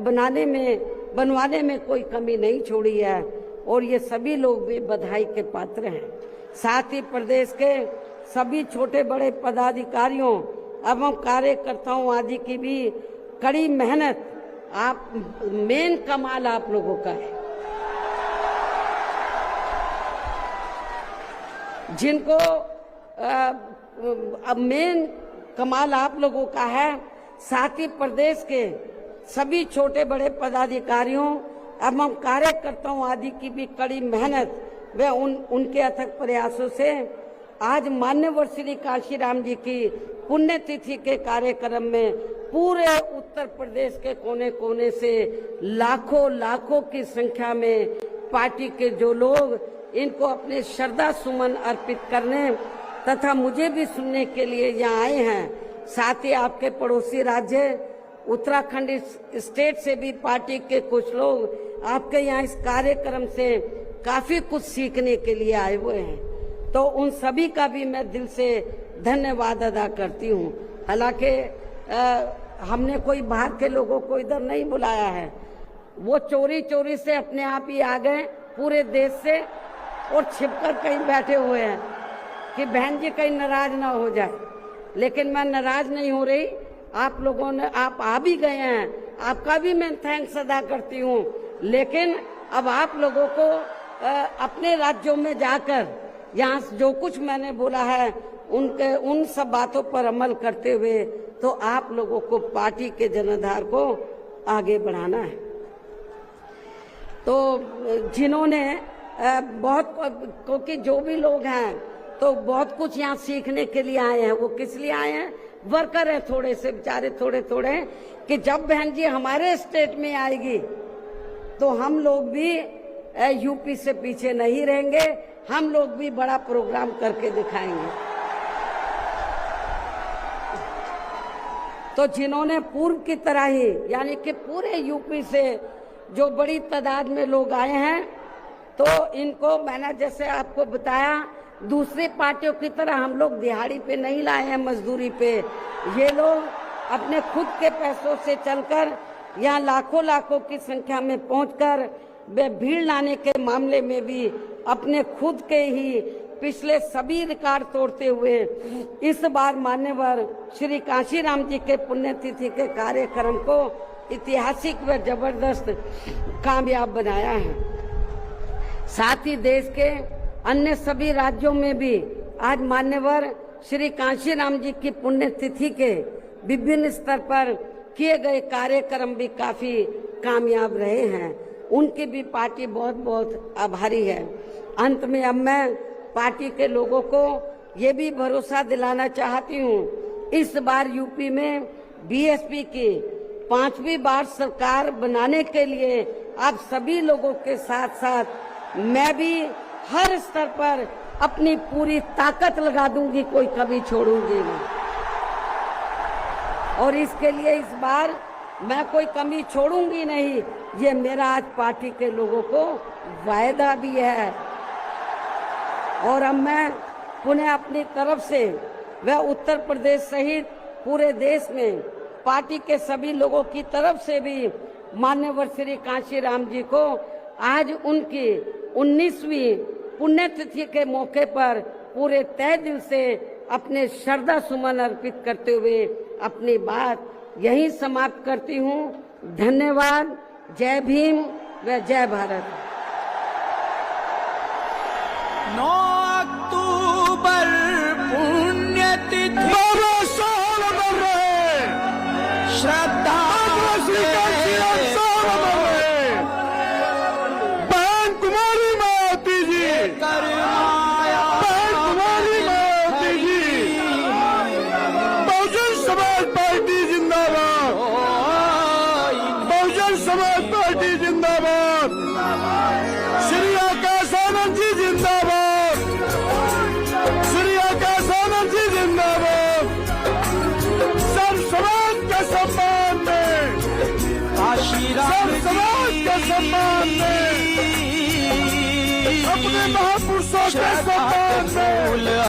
बनवाने में कोई कमी नहीं छोड़ी है और ये सभी लोग भी बधाई के पात्र हैं। साथ ही प्रदेश के सभी छोटे बड़े पदाधिकारियों एवं कार्यकर्ताओं आदि की भी कड़ी मेहनत, आप मेन कमाल आप लोगों का है, जिनको अब मेन कमाल आप लोगों का है। साथ ही प्रदेश के सभी छोटे बड़े पदाधिकारियों एवं कार्यकर्ताओं आदि की भी कड़ी मेहनत व उनके अथक प्रयासों से आज मान्यवर श्री कांशीराम जी की पुण्यतिथि के कार्यक्रम में पूरे उत्तर प्रदेश के कोने कोने से लाखों की संख्या में पार्टी के जो लोग इनको अपने श्रद्धा सुमन अर्पित करने तथा मुझे भी सुनने के लिए यहाँ आए हैं। साथ ही आपके पड़ोसी राज्य उत्तराखंड स्टेट से भी पार्टी के कुछ लोग आपके यहाँ इस कार्यक्रम से काफी कुछ सीखने के लिए आए हुए हैं, तो उन सभी का भी मैं दिल से धन्यवाद अदा करती हूँ। हालांकि हमने कोई बाहर के लोगों को इधर नहीं बुलाया है, वो चोरी से अपने आप ही आ गए पूरे देश से और छिपकर कहीं बैठे हुए हैं कि बहन जी कहीं नाराज ना हो जाए। लेकिन मैं नाराज नहीं हो रही, आप लोगों ने आप आ भी गए हैं, आपका भी मैं थैंक्स अदा करती हूँ। लेकिन अब आप लोगों को अपने राज्यों में जाकर यहाँ जो कुछ मैंने बोला है उन सब बातों पर अमल करते हुए तो आप लोगों को पार्टी के जनाधार को आगे बढ़ाना है। तो जिन्होंने बहुत, क्योंकि जो भी लोग हैं तो बहुत कुछ यहाँ सीखने के लिए आए हैं। वो किस लिए आए हैं? वर्कर है थोड़े से बेचारे, थोड़े कि जब बहन जी हमारे स्टेट में आएगी तो हम लोग भी यूपी से पीछे नहीं रहेंगे, हम लोग भी बड़ा प्रोग्राम करके दिखाएंगे। तो जिन्होंने पूर्व की तरह ही यानी कि पूरे यूपी से जो बड़ी तादाद में लोग आए हैं, तो इनको मैंने जैसे आपको बताया दूसरी पार्टियों की तरह हम लोग दिहाड़ी पे नहीं लाए हैं, मजदूरी पे। ये लोग अपने खुद के पैसों से चलकर यहाँ लाखों की संख्या में पहुंचकर वे भीड़ लाने के मामले में भी अपने खुद के ही पिछले सभी रिकॉर्ड तोड़ते हुए इस बार मान्यवर श्री कांशीराम जी के पुण्यतिथि के कार्यक्रम को ऐतिहासिक व जबरदस्त कामयाब बनाया है। साथ ही देश के अन्य सभी राज्यों में भी आज मान्यवर श्री कांशीराम जी की पुण्यतिथि के विभिन्न स्तर पर किए गए कार्यक्रम भी काफी कामयाब रहे हैं। उनकी भी पार्टी बहुत आभारी है। अंत में अब मैं पार्टी के लोगों को ये भी भरोसा दिलाना चाहती हूँ, इस बार यूपी में बीएसपी की 5वीं बार सरकार बनाने के लिए आप सभी लोगों के साथ साथ मैं भी हर स्तर पर अपनी पूरी ताकत लगा दूंगी, कोई कमी छोड़ूंगी नहीं। और इसके लिए इस बार मैं कोई कमी छोड़ूंगी नहीं, ये मेरा आज पार्टी के लोगों को वायदा भी है। और अब मैं पुनः अपनी तरफ से व उत्तर प्रदेश सहित पूरे देश में पार्टी के सभी लोगों की तरफ से भी माननीय श्री कांशीराम जी को आज उनकी 19वीं पुण्यतिथि के मौके पर पूरे तहे दिल से अपने श्रद्धा सुमन अर्पित करते हुए अपनी बात यहीं समाप्त करती हूँ। धन्यवाद। जय भीम व जय भारत। 9 अक्टूबर पुण्यतिथि बाबा साहब अमर रहे, श्रद्धा श्री कांशीराम साहब अमर रहे, बहन कुमारी मायावती जी, बहन कुमारी मायावती जी, बहुजन समाज पार्टी जिंदाबाद, बहुजन समाज पार्टी जिंदाबाद, श्री आकाश आनंद जी जिंदाबाद, श्री आकाश आनंद जी जिंदाबाद। सब समाज के सम्मान में, सब समाज के सम्मान में, अपने महापुरुषों के सम्मान में